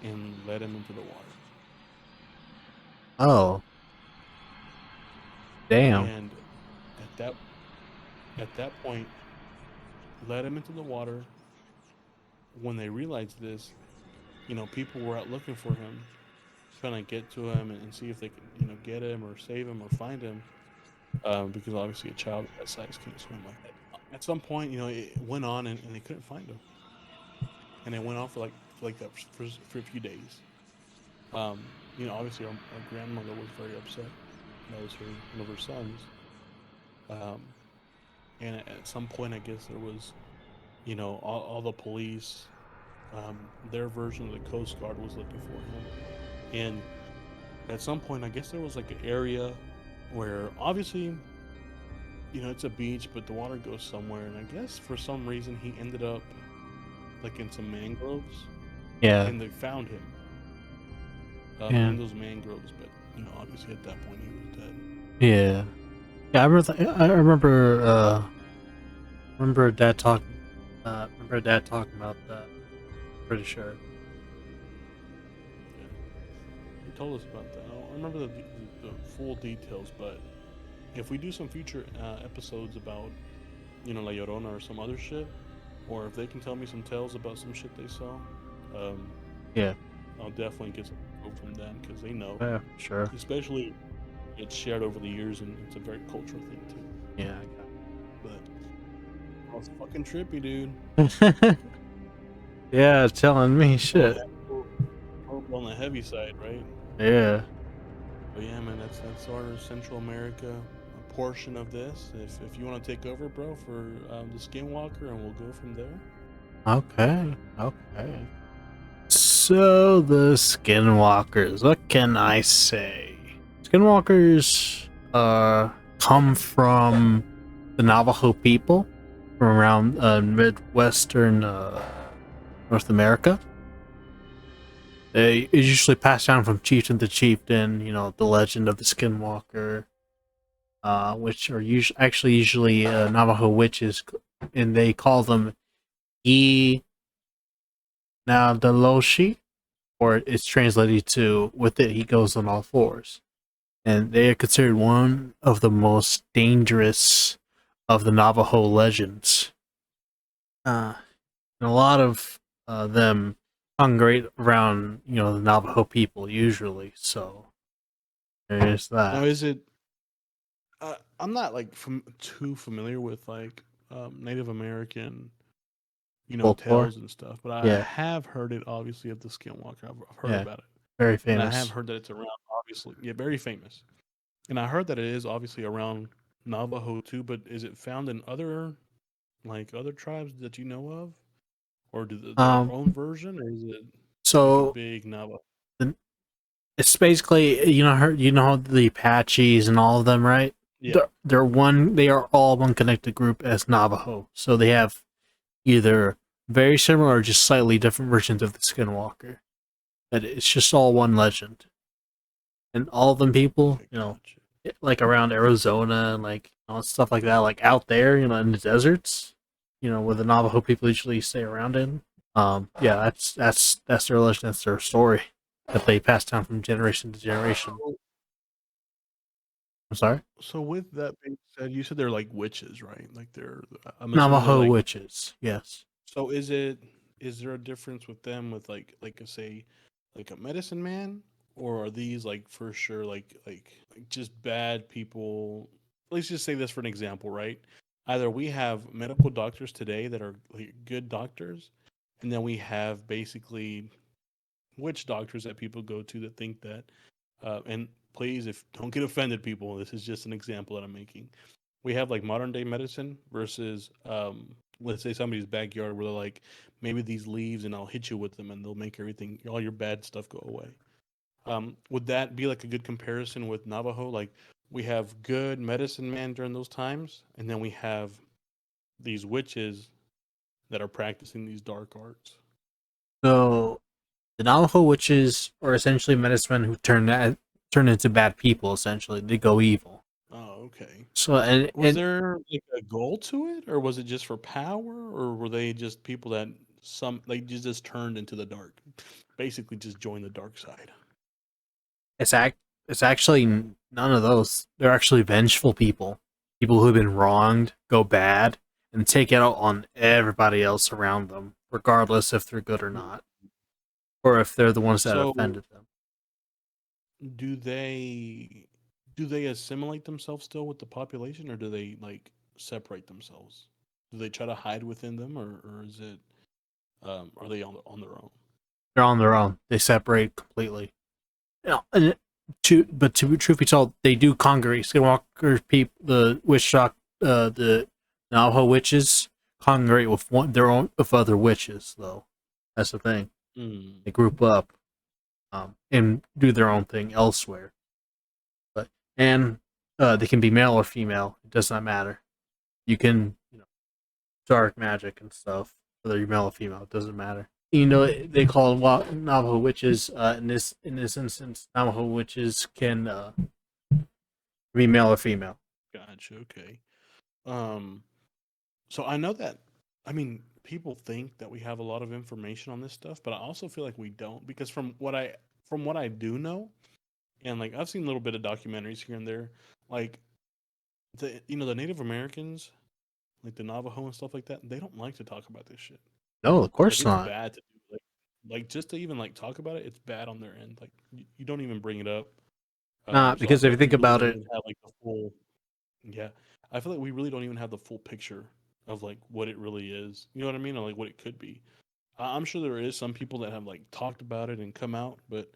and led him into the water. Oh, damn. And at that at that point, led him into the water. When they realized this, people were out looking for him, trying to get to him and see if they could, get him or save him or find him. Because obviously a child that size can't swim like that. At some point, it went on and they couldn't find him, and it went on for like that for a few days. Obviously our grandmother was very upset. That was one of her sons. Um, and at some point, I guess there was, all the police, their version of the Coast Guard was looking for him, and at some point, I guess there was like an area where obviously, it's a beach, but the water goes somewhere, and I guess for some reason he ended up like in some mangroves, Yeah. and they found him Yeah. in those mangroves. But obviously at that point he was dead. Yeah. Yeah. I remember dad talking. Remember dad talking about that. Pretty sure. Yeah, he told us about that. I don't remember the full details, but if we do some future episodes about La Llorona or some other shit, or if they can tell me some tales about some shit they saw, um, Yeah. I'll definitely get some info from them because they know. Yeah. Sure. Especially it's shared over the years and it's a very cultural thing too. Yeah. But it's fucking trippy, dude. I got. Yeah. Telling me A shit. little on the heavy side, right? Yeah. But yeah, man, that's our Central America portion of this. If you want to take over, bro, for the Skinwalker, and we'll go from there. Okay. Okay. So the Skinwalkers. What can I say? Skinwalkers come from the Navajo people from around midwestern North America. They it's usually passed down from chieftain to chieftain. The legend of the Skinwalker, which are usually Navajo witches, and they call them E Naldaloshi, or it's translated to "with it he goes on all fours." And they are considered one of the most dangerous of the Navajo legends. Uh, and a lot of them congregate around, the Navajo people usually. So there is Now, that. is it? I'm not like too familiar with like Native American, Folklore. tales and stuff, but I Yeah, have heard it obviously of the Skinwalker. I've heard yeah, about it, very and I have famous. heard that it's around. Obviously, yeah, very famous. And I heard that it is obviously around Navajo too, but is it found in other other tribes that you know of, or do their Um, own version, or is it like a so big Navajo? the, it's basically you know the Apaches and all of them, right? Yeah. They are all one connected group as Navajo. So they have either very similar or just slightly different versions of the Skinwalker. But it's just all one legend. And all of them people, Okay, you know, gotcha. like around Arizona and like stuff like that, like out there, you know, in the deserts, you know, where the Navajo people usually stay around in. Yeah, that's their legend, that's their story that they pass down from generation to generation. So, I'm sorry, so with that being said, you said they're like witches, right? Like they're, I'm assuming they're Navajo like. witches. Yes. So is there a difference with them with say like a medicine man, or are these like for sure like just bad people? Let's just say this for an example, right? Either we have medical doctors today that are like good doctors, and then we have basically witch doctors that people go to that think that and please, if don't get offended, people, this is just an example that I'm making. We have like modern day medicine versus let's say somebody's backyard where they're like, maybe these leaves and I'll hit you with them and they'll make everything, all your bad stuff go away. Would that be like a good comparison with Navajo? Like we have good medicine man during those times, and then we have these witches that are practicing these dark arts. So the Navajo witches are essentially medicine men who turn into bad people. Essentially, they go evil. Oh, okay. So Was and there like a goal to it, or was it just for power, or were they just people that just turned into the dark, basically just joined the dark side? it's act it's actually none of those. They're actually vengeful people. People who've been wronged go bad and take it out on everybody else around them, regardless if they're good or not, or if they're the ones that So offended them. do they do they assimilate themselves still with the population, or do they like separate themselves? Do they try to hide within them, or is it are they on their own? They're on their own. They separate completely. You know, and to be truth be told, they do congregate. Skinwalker people, the witch shock, the Navajo witches congregate with their own with other witches. Though that's the thing. Mm. They group up and do their own thing elsewhere. But and they can be male or female. It does not matter. You can dark magic and stuff. Whether you're male or female, it doesn't matter. You know they call them Navajo witches. In this instance, Navajo witches can be male or female. Gotcha. Okay. Um. So I know that, I mean, people think that we have a lot of information on this stuff, but I also feel like we don't, because from what I do know, and like I've seen a little bit of documentaries here and there, like the Native Americans, like the Navajo and stuff like that, they don't like to talk about this shit. No, of Like course it's not. bad to do. Like just to even like talk about it, it's bad on their end. Like you don't even bring it up. Not So I because feel if you like we think really about don't it, even have like the full. Yeah, I feel like we really don't even have the full picture of like what it really is. You know what I mean? Or like what it could be. I'm sure there is some people that have like talked about it and come out, but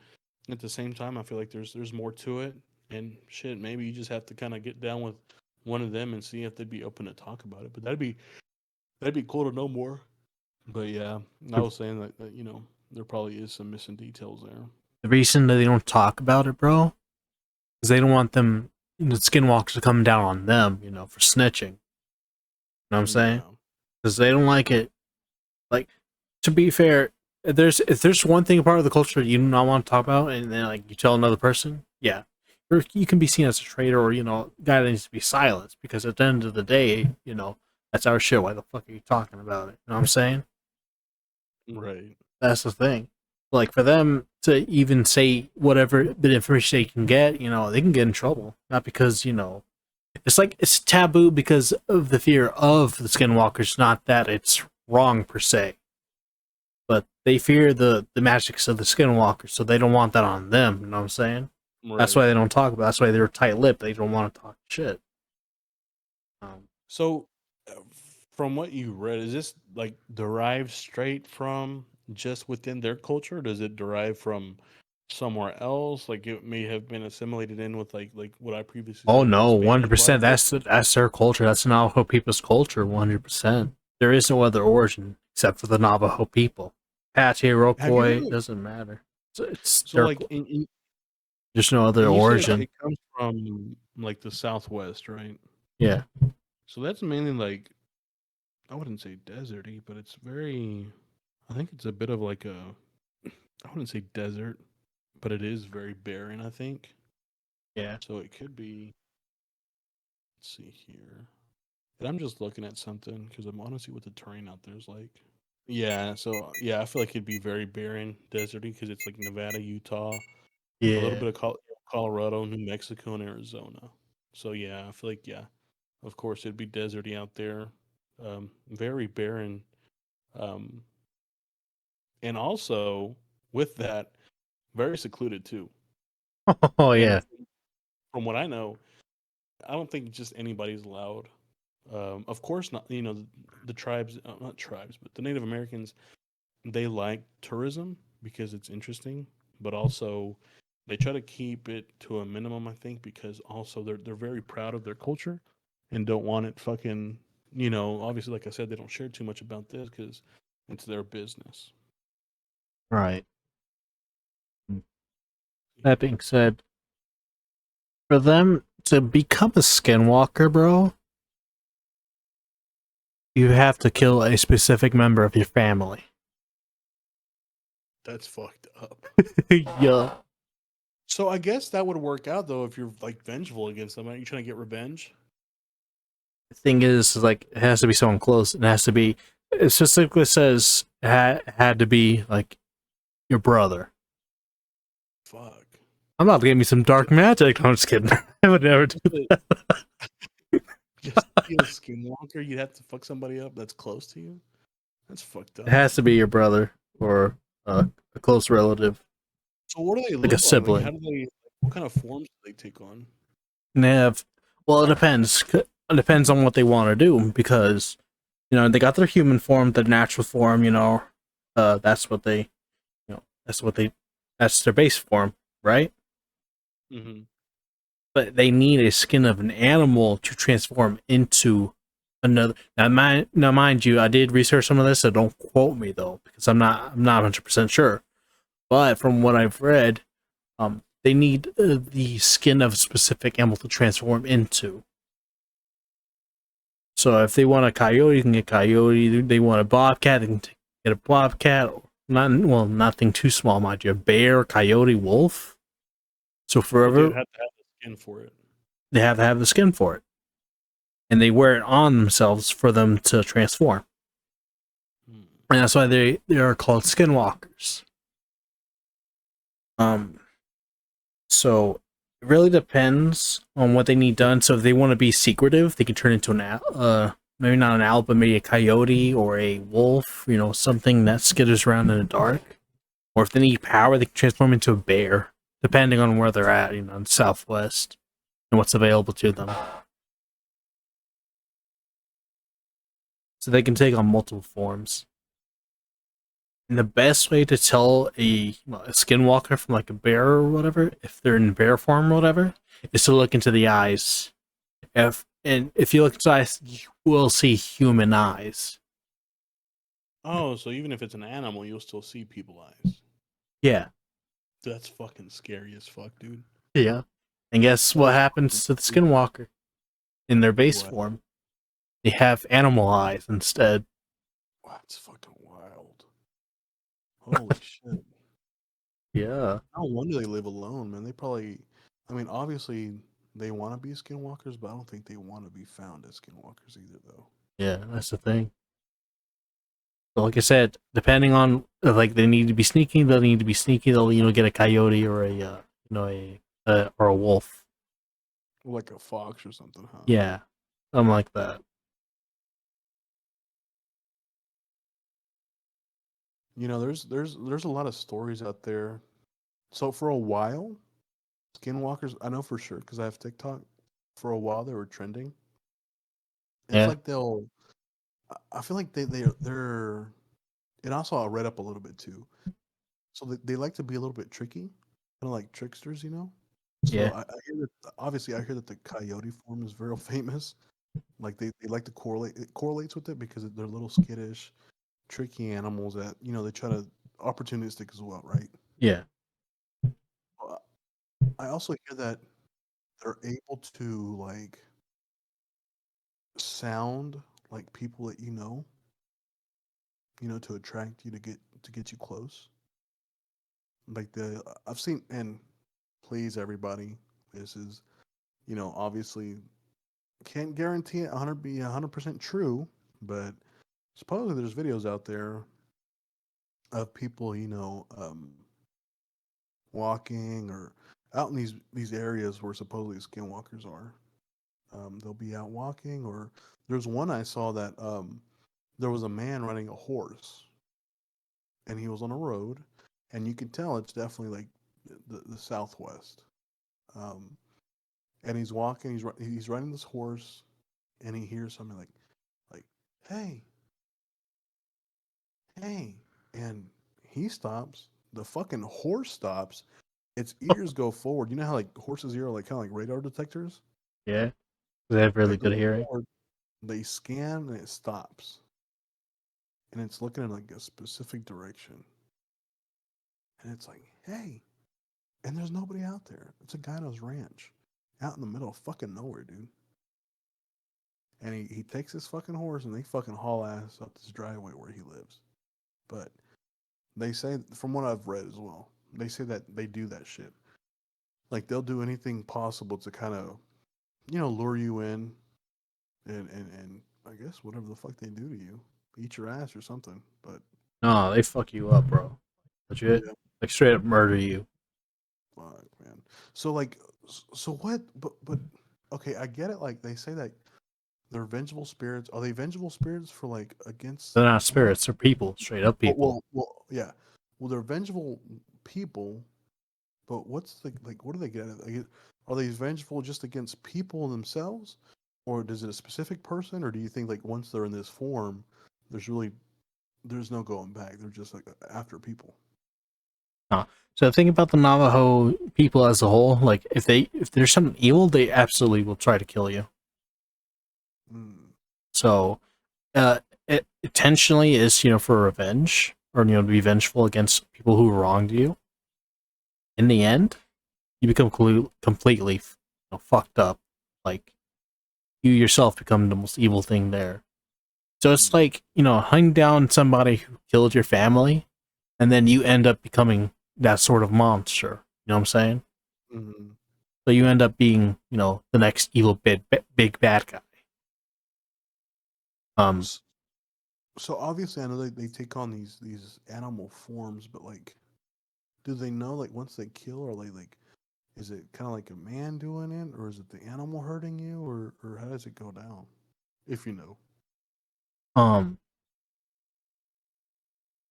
at the same time, I feel like there's more to it. And shit, maybe you just have to kind of get down with one of them and see if they'd be open to talk about it. But that'd be cool to know more. But yeah, I was saying that there probably is some missing details there. the reason that they don't talk about it, bro, is they don't want them, the skinwalkers, to come down on them, for snitching. You know what I'm saying? Yeah. Because they don't like it. Like, to be fair, if there's one thing part of the culture you do not want to talk about, and then like you tell another person, yeah, you can be seen as a traitor or guy that needs to be silenced. Because at the end of the day, that's our shit. Why the fuck are you talking about it? You know what I'm saying? Right. That's the thing. Like for them to even say whatever bit of information they can get, they can get in trouble. Not because it's like it's taboo because of the fear of the skinwalkers, not that it's wrong per se. But they fear the magics of the skinwalkers, so they don't want that on them. You know what I'm saying? That's why Right. they don't talk about it. That's why they're tight lipped. They don't want to talk shit. So, from what you read, is this like derived straight from just within their culture? Or does it derive from somewhere else? Like it may have been assimilated in with like what I previously Oh said with the no, Spanish blood. 100%. That's their culture. That's Navajo people's culture. 100%. There is no other origin except for the Navajo people. Apache, Have you Iroquois, ever? doesn't matter. It's So their. like There's no other and you said origin. it comes from like the Southwest, right? Yeah. So that's mainly like I wouldn't say deserty, but it's very. I think it's a bit of like a. I wouldn't say desert, but it is very barren. I think Yeah. so. It could be. Let's see here. And I'm just looking at something because I want to see what the terrain out there is like. Yeah, so yeah, I feel like it'd be very barren, deserty because it's like Nevada, Utah, a little Yeah. bit of Colorado, New Mexico, and Arizona. So yeah, I feel like yeah, of course it'd be deserty out there, very barren, um, and also with that, very secluded too. Oh And yeah. from what I know, I don't think just anybody's allowed. Of course not. You know, the tribes, not tribes, but the Native Americans, they like tourism because it's interesting, but also they try to keep it to a minimum. I think because also they're very proud of their culture and don't want it fucking. You know, obviously, like I said, they don't share too much about this because it's their business. Right. That being said, for them to become a skinwalker, bro, you have to kill a specific member of your family. That's fucked up. Yeah. So I guess that would work out though if you're like vengeful against them. Are you trying to get revenge? The thing is, like, it has to be someone close. It has to be. It specifically says it had to be like your brother. Fuck. I'm about to get me some dark magic. No, I'm just kidding. I would never do Just that. just to be a skinwalker, you'd have to fuck somebody up that's close to you. That's fucked It up. has to be your brother or a close relative, So what do they like a look like? Like how sibling. do they? What kind of forms do they take on? And they have, well, it depends. It depends on what they want to do because they got their human form, their natural form. That's what they, that's what they, that's their base form, right? Mm-hmm. But they need a skin of an animal to transform into another. Now, mind you, I did research some of this, so don't quote me though, because I'm not 100% sure. But from what I've read, they need the skin of a specific animal to transform into. So if they want a coyote, you can get coyote. They want a bobcat, they can get a bobcat. Nothing too small, mind you. A bear, coyote, wolf. So But they would forever, have to have the skin for it. they have to have the skin for it, and they wear it on themselves for them to transform. Hmm. And that's why they are called skinwalkers. Um, so it really depends on what they need done. So if they want to be secretive, they can turn into maybe not an owl, but maybe a coyote or a wolf. Something that skitters around in the dark. Or if they need power, they can transform into a bear, depending on where they're at. In the Southwest and what's available to them. So they can take on multiple forms. And the best way to tell a skinwalker from like a bear or whatever, if they're in bear form or whatever, is to look into the eyes. If you look into the eyes, you will see human eyes. Oh, so even if it's an animal, you'll still see people eyes. Yeah, That's fucking scary as fuck, dude. yeah. And guess what That's fucking happens to the creepy. skinwalker in their base What? form? They have animal eyes instead. Wow, that's fucking wild. Holy shit. Yeah, No wonder they live alone, man. They probably, I mean, obviously they want to be skinwalkers, but I don't think they want to be found as skinwalkers either, though. yeah. That's the thing. So like I said, depending on like they need to be sneaky, they'll need to be sneaky. They'll get a coyote or or a wolf. Like a fox or something, huh? Yeah, something like that. You know, there's a lot of stories out there. So for a while, skinwalkers, I know for sure because I have TikTok. For a while, they were trending. It's Yeah, like they'll. I feel like they're. And also, I read up a little bit too. So they like to be a little bit tricky. of like tricksters, you know. So Yeah. I hear that obviously I hear that the coyote form is very famous. Like they like to correlate it correlates with it because they're little skittish, tricky animals that they try to opportunistic as well, right? Yeah. Uh, I also hear that they're able to like sound like people that to attract you to get you close. Like I've seen, and please everybody, this is obviously can't guarantee it 100% true, but supposedly there's videos out there of people walking or out in these areas where supposedly skinwalkers are. They'll be out walking, or there's one I saw that there was a man riding a horse, and he was on a road, and you can tell it's definitely like the Southwest. Um, and he's walking, he's riding this horse, and he hears something like, "Hey, hey," and he stops. The fucking horse stops. Its ears go forward. You know how like horses' ear are like kind of like radar detectors. Yeah. They have They really go good hearing. forward. They scan and it stops, and it's looking in like a specific direction. And it's like, "Hey," and there's nobody out there. It's a guy on his ranch, out in the middle of fucking nowhere, dude. And he takes his fucking horse and they fucking haul ass up this driveway where he lives. But they say, from what I've read as well, they say that they do that shit. Like they'll do anything possible to kind of, lure you in, and I guess whatever the fuck they do to you, eat your ass or something. But No, they fuck you up, bro. Legit. yeah, Like straight up murder you. fuck, man. So like, so what? But okay, I get it. Like they say that they're vengeful spirits. Are they vengeful spirits for like against They're not someone? spirits, they're people. Straight up people. Yeah. Well, they're vengeful people, but what's like? What do they get? Like, are they vengeful just against people themselves, or does it a specific person, or do you think like once they're in this form, there's no going back. They're just like after people. No. So the thing about the Navajo people as a whole, like if there's something evil, they absolutely will try to kill you. Mm. So it intentionally is, for revenge, or to be vengeful against people who wronged you. In the end, you become completely fucked up. Like you yourself become the most evil thing there. So it's Mm. like, hunting down somebody who killed your family, and then you end up becoming that sort of monster. You know what I'm saying? Mm. So you end up being, the next evil big bad guy. Um, S- So obviously, I know they take on these animal forms, but like, do they know like once they kill, or like is it kind of like a man doing it, or is it the animal hurting you, or how does it go down? If you know. um,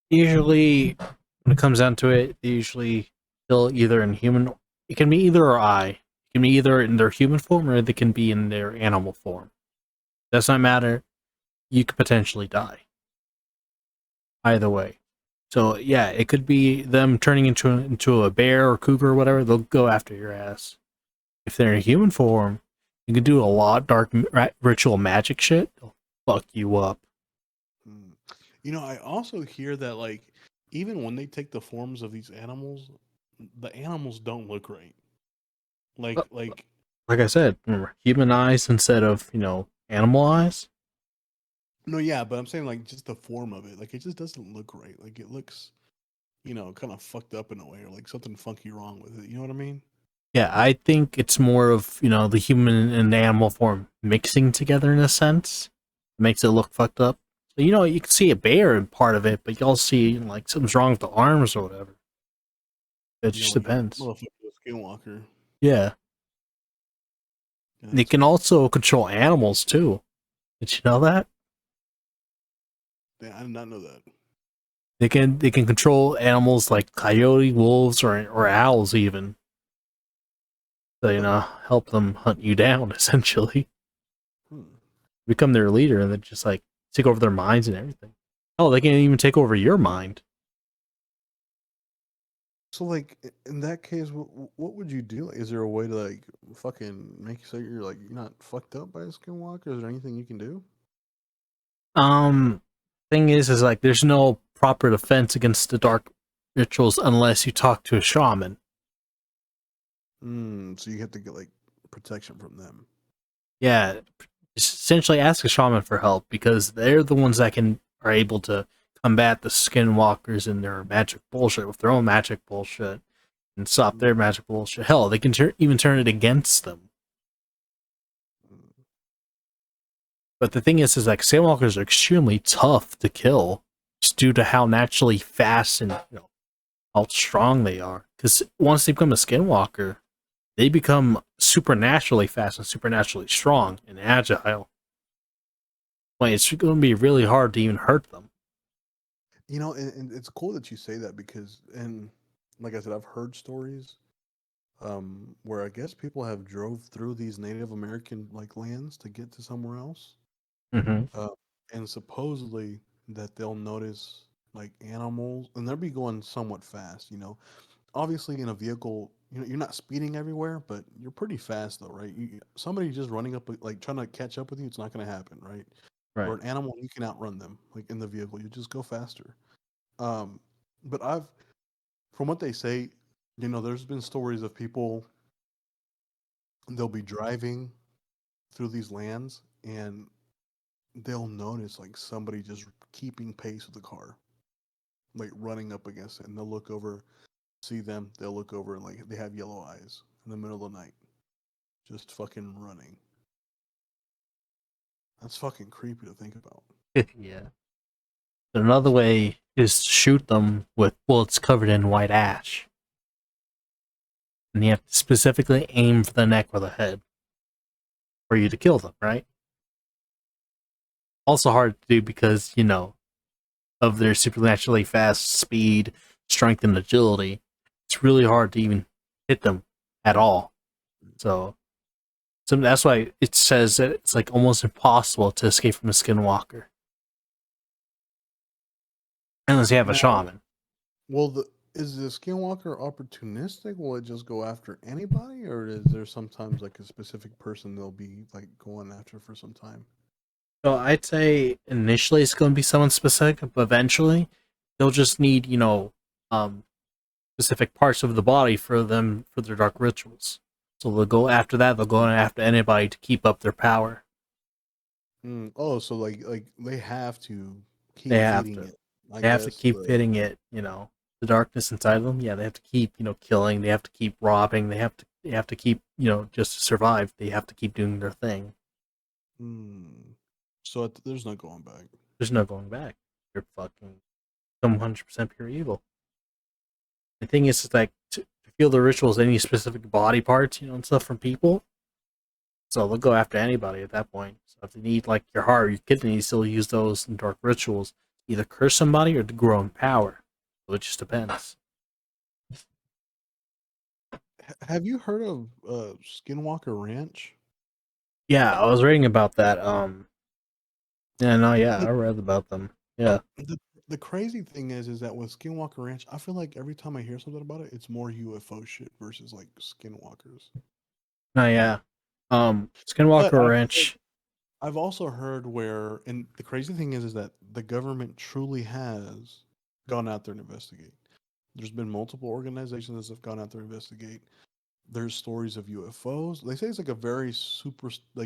Usually when it comes down to it, they usually kill either in human. It can be either or I. It can be either in their human form or they can be in their animal form. Does not matter. You could potentially die either way. So yeah, it could be them turning into a bear or cougar or whatever. They'll go after your ass. If they're in human form, you can do a lot of dark ritual magic shit. They'll fuck you up. Mm. I also hear that like even when they take the forms of these animals, the animals don't look right. Like Like I said, remember, human eyes instead of animal eyes. no, yeah, but I'm saying like just the form of it, like it just doesn't look right. Like it looks, kind of fucked up in a way, or like something funky wrong with it. You know what I mean? Yeah, I think it's more of, the human and the animal form mixing together in a sense. It makes it look fucked up. So, you can see a bear in part of it, but you also see, like, something's wrong with the arms or whatever. It just Like a depends. motherfucker skinwalker. Yeah. Yeah, They that's can crazy. also control animals, too. Did you know that? Yeah, I did not know that. They can control animals like coyote, wolves, or owls even. So, help them hunt you down, essentially. Hmm. Become their leader and then just, like, take over their minds and everything. Oh, they can even take over your mind. So, like, in that case, what would you do? Is there a way to like fucking make sure you're not fucked up by a skinwalker? Is there anything you can do? Um, thing is like there's no proper defense against the dark rituals unless you talk to a shaman. So you have to get like protection from them. Yeah, essentially ask a shaman for help because they're the ones that are able to combat the skinwalkers and their magic bullshit with their own magic bullshit and stop their magic bullshit. Hell, they can even turn it against them. Mm. But the thing is like skinwalkers are extremely tough to kill, just due to how naturally fast and how strong they are. Because once they become a skinwalker, they become supernaturally fast and supernaturally strong and agile. Like, it's going to be really hard to even hurt them. And it's cool that you say that because, and like I said, I've heard stories where I guess people have drove through these Native American like lands to get to somewhere else, Mm-hmm. uh, and supposedly that they'll notice like animals, and they'll be going somewhat fast. Obviously in a vehicle, you're not speeding everywhere, but you're pretty fast though, right? Somebody just running up like trying to catch up with you, it's not going to happen, right? Or Right. an animal, you can outrun them like in the vehicle, you just go faster. Um, but I've from what they say, there's been stories of people, they'll be driving through these lands and they'll notice like somebody just keeping pace with the car, like running up against it, and they'll look over, see them, they'll look over and like they have yellow eyes in the middle of the night, just fucking running. That's fucking creepy to think about. Yeah. Another way is to shoot them with bullets covered in white ash. And you have to specifically aim for the neck or the head for you to kill them, right? Also hard to do because, of their supernaturally fast speed, strength, and agility. It's really hard to even hit them at all. So that's why it says that it's like almost impossible to escape from a skinwalker. Unless you have a Now, shaman. well, is the skinwalker opportunistic? Will it just go after anybody, or is there sometimes like a specific person they'll be like going after for some time? So I'd say initially it's going to be someone specific, but eventually they'll just need, um, specific parts of the body for them for their dark rituals. So they'll go after that. They'll go after anybody to keep up their power. Oh, so like they have to They keep have feeding to. it. I They have to guess keep the fitting it. The darkness inside of them. Yeah, they have to keep, killing. They have to keep robbing. They have to keep, just to survive. They have to keep doing their thing. mm, so there's no going back. There's no going back. You're fucking 100% pure evil. The thing is like to feel the rituals, any specific body parts, and stuff from people. So they'll go after anybody at that point. So if they need like your heart or your kidneys, they'll use those in dark rituals, either curse somebody or to grow in power. So it just depends. Have you heard of Skinwalker Ranch? Yeah, I was reading about that. Yeah, no, yeah, Like I read about them. Yeah. the crazy thing is that with Skinwalker Ranch, I feel like every time I hear something about it, it's more UFO shit versus like Skinwalkers. No, yeah. But Skinwalker Ranch. I've also heard where, and the crazy thing is that the government truly has gone out there and investigate. There's been multiple organizations that have gone out there and investigate. There's stories of UFOs. They say it's like a very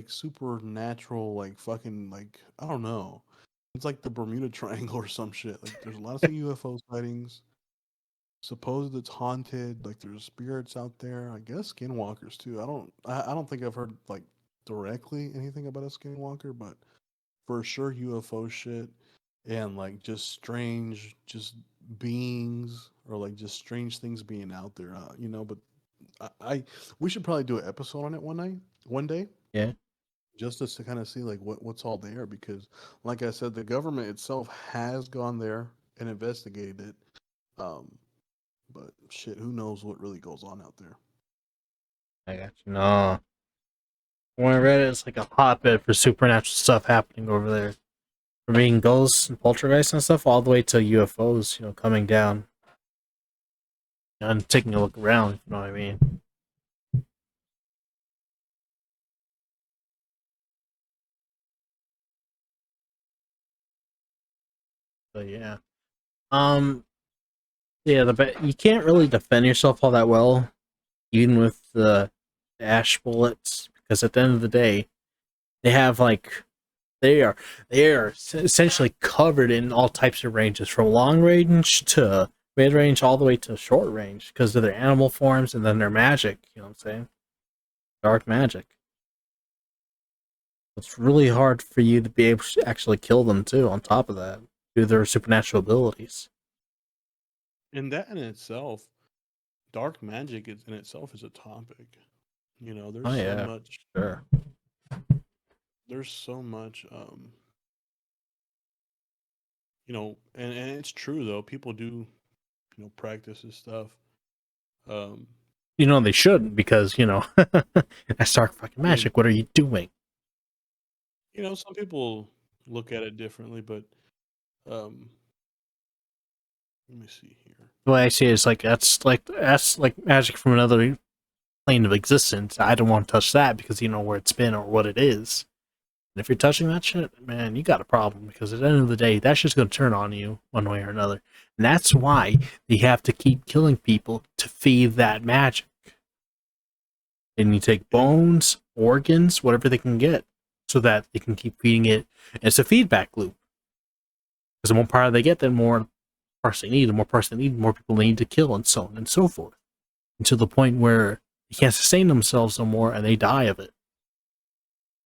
supernatural, like fucking like I don't know. It's like the Bermuda Triangle or some shit. Like there's a lot of UFO sightings. Supposed it's haunted. Like there's spirits out there. I guess skinwalkers too. I don't think I've heard like directly anything about a skinwalker, but for sure UFO shit and like just strange just beings or like just strange things being out there. But I we should probably do an episode on it one day, Yeah. just to kind of see like what's all there because, like I said, the government itself has gone there and investigated it. Um, but shit, who knows what really goes on out there? I got you. No. When I read it, it's like a hotbed for supernatural stuff happening over there. From being ghosts and poltergeists and stuff all the way to UFOs, coming down. and taking a look around. If you know what I mean? But yeah, um, yeah, you can't really defend yourself all that well, even with the ash bullets, because at the end of the day, they have like they are essentially covered in all types of ranges, from long range to mid range, all the way to short range, because of their animal forms and then their magic. You know what I'm saying? Dark magic. It's really hard for you to be able to actually kill them too. On top of that, due to their supernatural abilities. And that in itself, dark magic is in itself is a topic. You know, Oh yeah, sure. there's so much you know, and it's true though. People do, you know, practice this stuff. Um, You know they shouldn't, because that's dark fucking I mean, magic. What are you doing? you know, some people look at it differently, but um, let me see here. The way I see it is like that's like magic from another plane of existence. I don't want to touch that because you know where it's been or what it is. And if you're touching that shit, man, you got a problem, because at the end of the day, that shit's gonna turn on you one way or another. And that's why they have to keep killing people to feed that magic. And you take And bones, organs, whatever they can get, so that they can keep feeding it. And it's a feedback loop. Because the more power they get, the more parts they need. The more parts they need, the more people they need to kill, and so on and so forth. Until the point where they can't sustain themselves no more and they die of it.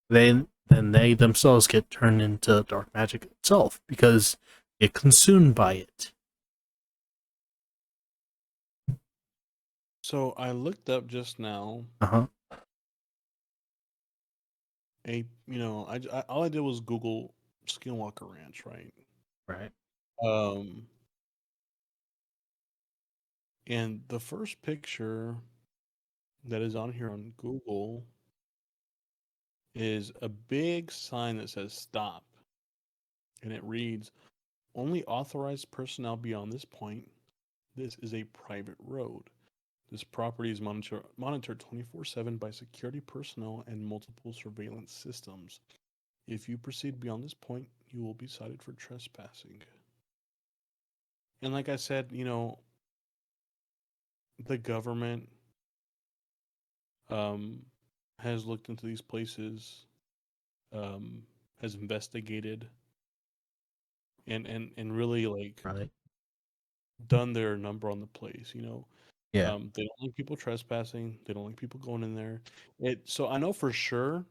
Then they themselves get turned into dark magic itself because they get consumed by it. so I looked up just now Uh huh. you know, all I did was Google Skinwalker Ranch, right? Right. Um, and the first picture that is on here on Google is a big sign that says stop. And it reads, only authorized personnel beyond this point. This is a private road. This property is monitored 24/7 by security personnel and multiple surveillance systems. If you proceed beyond this point, you will be cited for trespassing. And like I said, you know, the government um, has looked into these places, um, has investigated, and really like Right. done their number on the place. You know, Yeah. they don't like people trespassing. They don't like people going in there. So I know for sure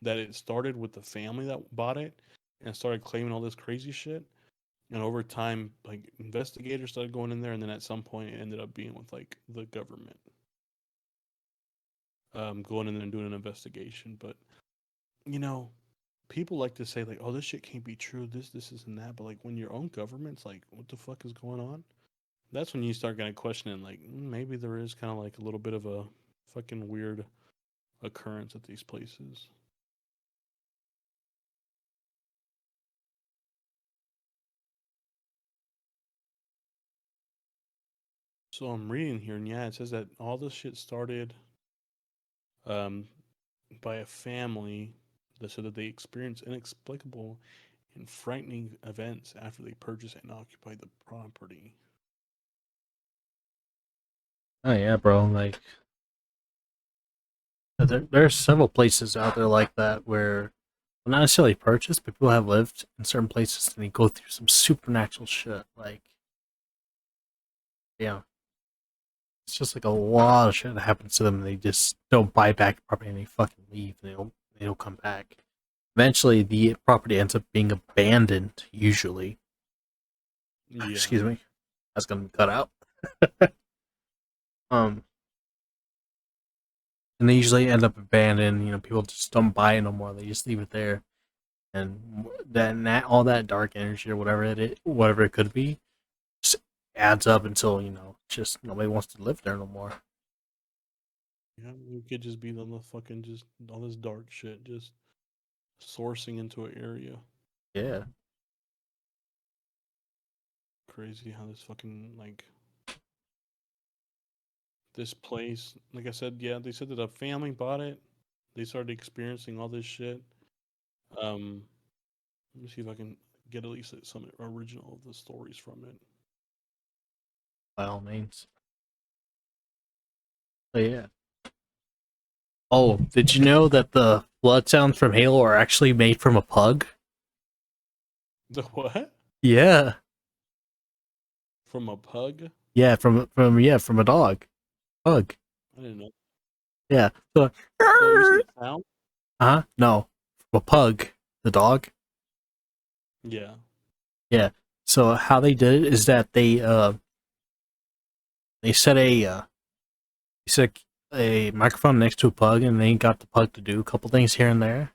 that it started with the family that bought it and started claiming all this crazy shit. And over time, like investigators started going in there, and then at some point, it ended up being with like the government going in there and doing an investigation. But you know, people like to say like, "Oh, this shit can't be true. This, isn't that." But like, when your own government's like, "What the fuck is going on?" That's when you start kind of questioning, like, maybe there is kind of like a little bit of a fucking weird occurrence at these places. So I'm reading here, and yeah, it says that all this shit started um, by a family that said that they experienced inexplicable and frightening events after they purchased and occupied the property. Oh yeah, bro. Like there are several places out there like that where, well, not necessarily purchased, but people have lived in certain places and they go through some supernatural shit. Like, yeah, it's just like a lot of shit that happens to them. And they just don't buy back the property and they fucking leave. They don't come back. Eventually, the property ends up being abandoned. Usually, Yeah, excuse me, that's gonna be cut out. um, and they usually end up abandoned. People just don't buy it no more. They just leave it there, and that all that dark energy or whatever it could be, just adds up until just nobody wants to live there no more. yeah, it could just be on the fucking just all this dark shit just sourcing into an area. Yeah, Crazy how this fucking like this place. Like I said, yeah, they said that a family bought it. They started experiencing all this shit. Um, Let me see if I can get at least some original of the stories from it. By all means. But yeah. Oh, did you know that the blood sounds from Halo are actually made from a pug? The what? Yeah. From a pug? Yeah, from a dog. Pug. I didn't know. Yeah. So So you said sound? no. From a pug. The dog. Yeah. Yeah. So how they did it is that they set they set a microphone next to a pug and they got the pug to do a couple things here and there.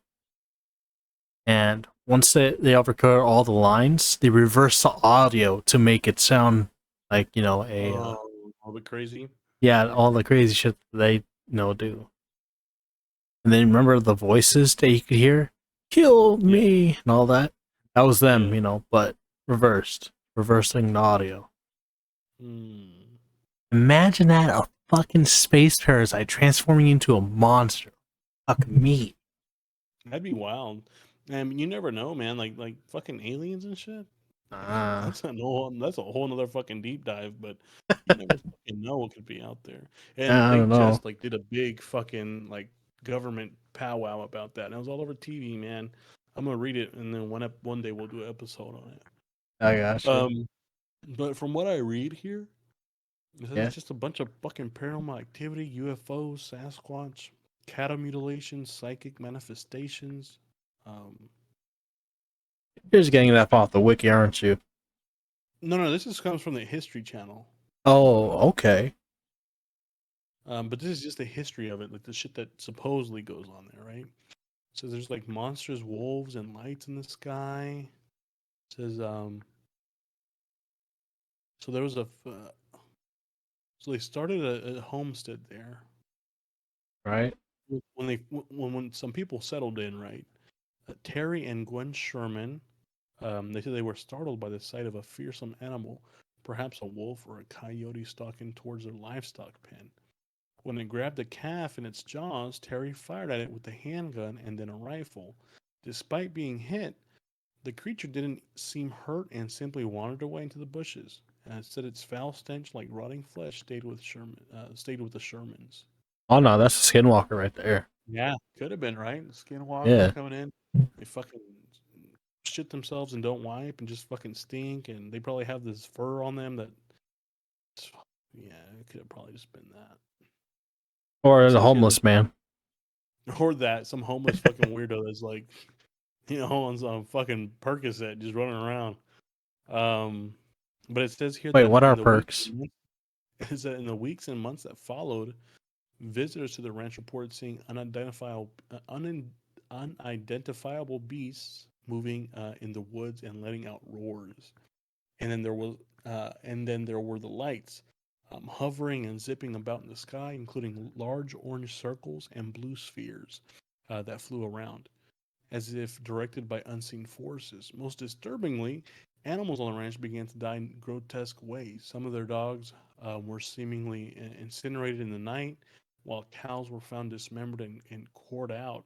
And once they overcut all the lines, they reverse the audio to make it sound like, Oh, a bit crazy. yeah, all the crazy shit that they do. And then remember the voices that you could hear? Kill Yeah. me and all that. That was them, Yeah. but reversing the audio. Hmm. Imagine that, a fucking space parasite transforming into a monster. Fuck me. That'd be wild. And you never know, man. Like fucking aliens and shit. Ah, That's a whole nother fucking deep dive, but you never fucking know what could be out there. And I they don't know. just like did a big fucking like government powwow about that. And it was all over TV, man. I'm gonna read it and then one day we'll do an episode on it. I gotcha. Um, but from what I read here, it says Yeah. it's just a bunch of fucking paranormal activity, UFOs, Sasquatch, cattle mutilations, psychic manifestations. Um, You're just getting that off the wiki, aren't you? no, this comes from the History Channel. Oh, okay. But this is just the history of it, like the shit that supposedly goes on there, right? So there's like monsters, wolves, and lights in the sky. It says so there was so they started a homestead there. Right. When some people settled in, right? Terry and Gwen Sherman, they said they were startled by the sight of a fearsome animal, perhaps a wolf or a coyote stalking towards their livestock pen. When it grabbed a calf in its jaws, Terry fired at it with a handgun and then a rifle. Despite being hit, the creature didn't seem hurt and simply wandered away into the bushes. And it said its foul stench, like rotting flesh, stayed with the Shermans. Oh no, that's a skinwalker right there. Yeah, could have been right. Skinwalker Yeah. coming in, they fucking shit themselves and don't wipe and just fucking stink, and they probably have this fur on them that. Yeah, it could have probably just been that. Or It the says here that, homeless man. or that some homeless fucking weirdo that's like, on some fucking Percocet just running around. Um, but it says here Wait, that what are perks? is that in the weeks and months that followed, visitors to the ranch reported seeing unidentifiable beasts moving in the woods and letting out roars. And then there were the lights, hovering and zipping about in the sky, including large orange circles and blue spheres that flew around, as if directed by unseen forces. Most disturbingly, animals on the ranch began to die in grotesque ways. Some of their dogs were seemingly incinerated in the night, while cows were found dismembered and cored out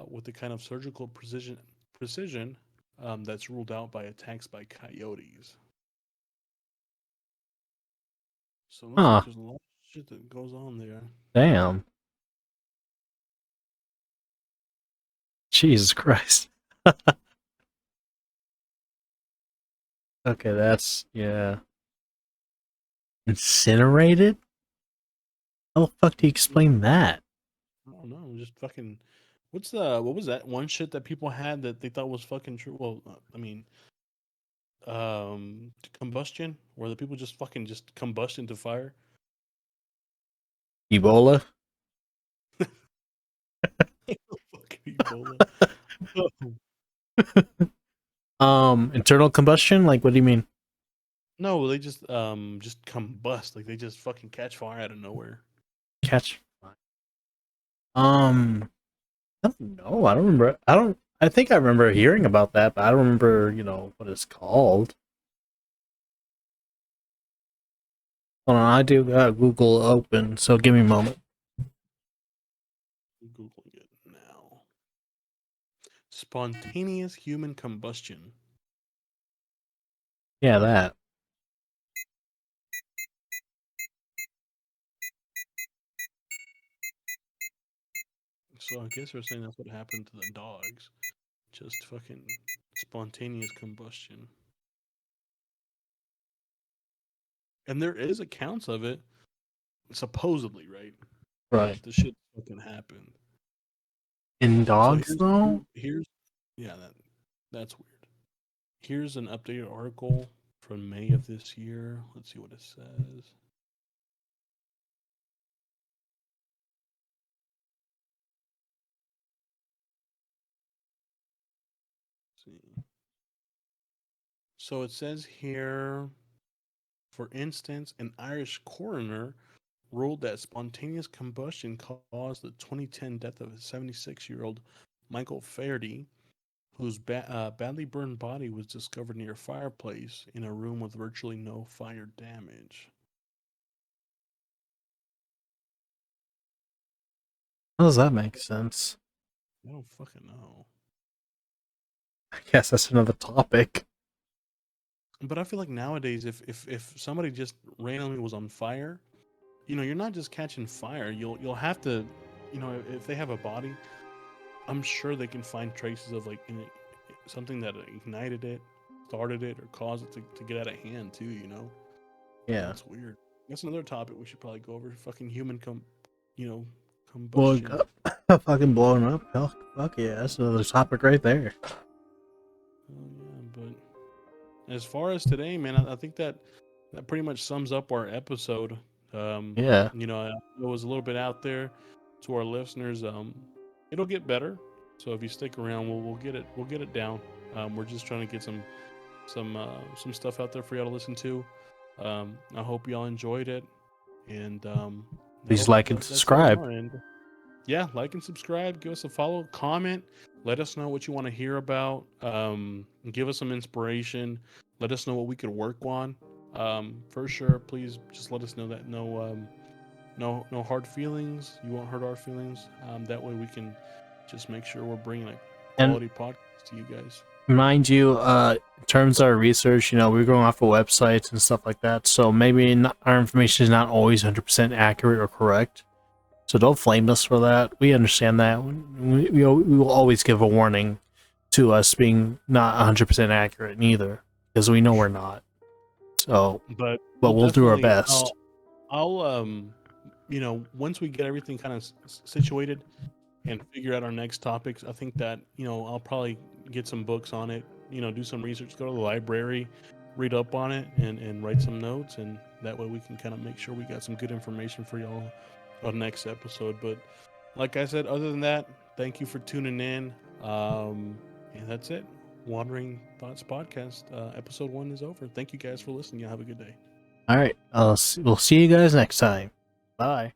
with the kind of surgical precision that's ruled out by attacks by coyotes. So it looks like Huh. there's a lot of shit that goes on there. Damn. Jesus Christ. Okay, that's yeah. Incinerated? How the fuck do you explain that? I don't know, just fucking. What was that one shit that people had that they thought was fucking true? Well, I mean, combustion, where the people just fucking just combust into fire. Ebola? Fucking Ebola. Internal combustion? Like what do you mean? No, they just combust, like they just fucking catch fire out of nowhere. Catch um I don't know. I don't remember. I think I remember hearing about that, but I don't remember, what it's called. Hold on, I do got Google open, so give me a moment. Googling it now. Spontaneous human combustion. Yeah, that. So I guess they're saying that's what happened to the dogs. Just fucking spontaneous combustion. And there is accounts of it, supposedly, right? Right. The shit fucking happened. In So dogs, though? here's yeah, that's weird. Here's an updated article from May of this year. Let's see what it says. Let's see. So it says here, for instance, an Irish coroner ruled that spontaneous combustion caused the 2010 death of a 76-year-old Michael Faherty, whose badly burned body was discovered near a fireplace in a room with virtually no fire damage. How does that make sense? I don't fucking know. I guess that's another topic. But I feel like nowadays, if somebody just randomly was on fire, you're not just catching fire. You'll have to, if they have a body, I'm sure they can find traces of like something that ignited it, started it, or caused it to get out of hand too. Yeah. That's weird. That's another topic we should probably go over. Fucking human Blowing combustion. up. Fucking blowing up. Fuck yeah, that's another topic right there. Oh yeah, but as far as today, man, I think that pretty much sums up our episode. Yeah. It was a little bit out there to our listeners. It'll get better. So if you stick around, we'll get it down. We're just trying to get some stuff out there for y'all to listen to. I hope y'all enjoyed it, and Please like and that's it on subscribe. our end. Yeah, like and subscribe. Give us a follow, comment. Let us know what you want to hear about. Give us some inspiration. Let us know what we could work on. For sure, please just let us know that no hard feelings. You won't hurt our feelings. That way we can just make sure we're bringing a And quality podcast to you guys. mind you, in terms of our research, we're going off of websites and stuff like that, so maybe our information is not always 100% accurate or correct. So don't flame us for that. We understand that. We will always give a warning to us being not 100% accurate neither, because we know we're not. So, But but we'll we'll do our definitely. best. I'll once we get everything kind of situated and figure out our next topics, I think that I'll probably get some books on it. Do some research, go to the library, read up on it, and write some notes, and that way we can kind of make sure we got some good information for y'all on next episode. But like I said, other than that, thank you for tuning in. And that's it. Wandering Thoughts Podcast, episode 1 is over. Thank you guys for listening. Y'all have a good day. All right. We'll see you guys next time. Bye.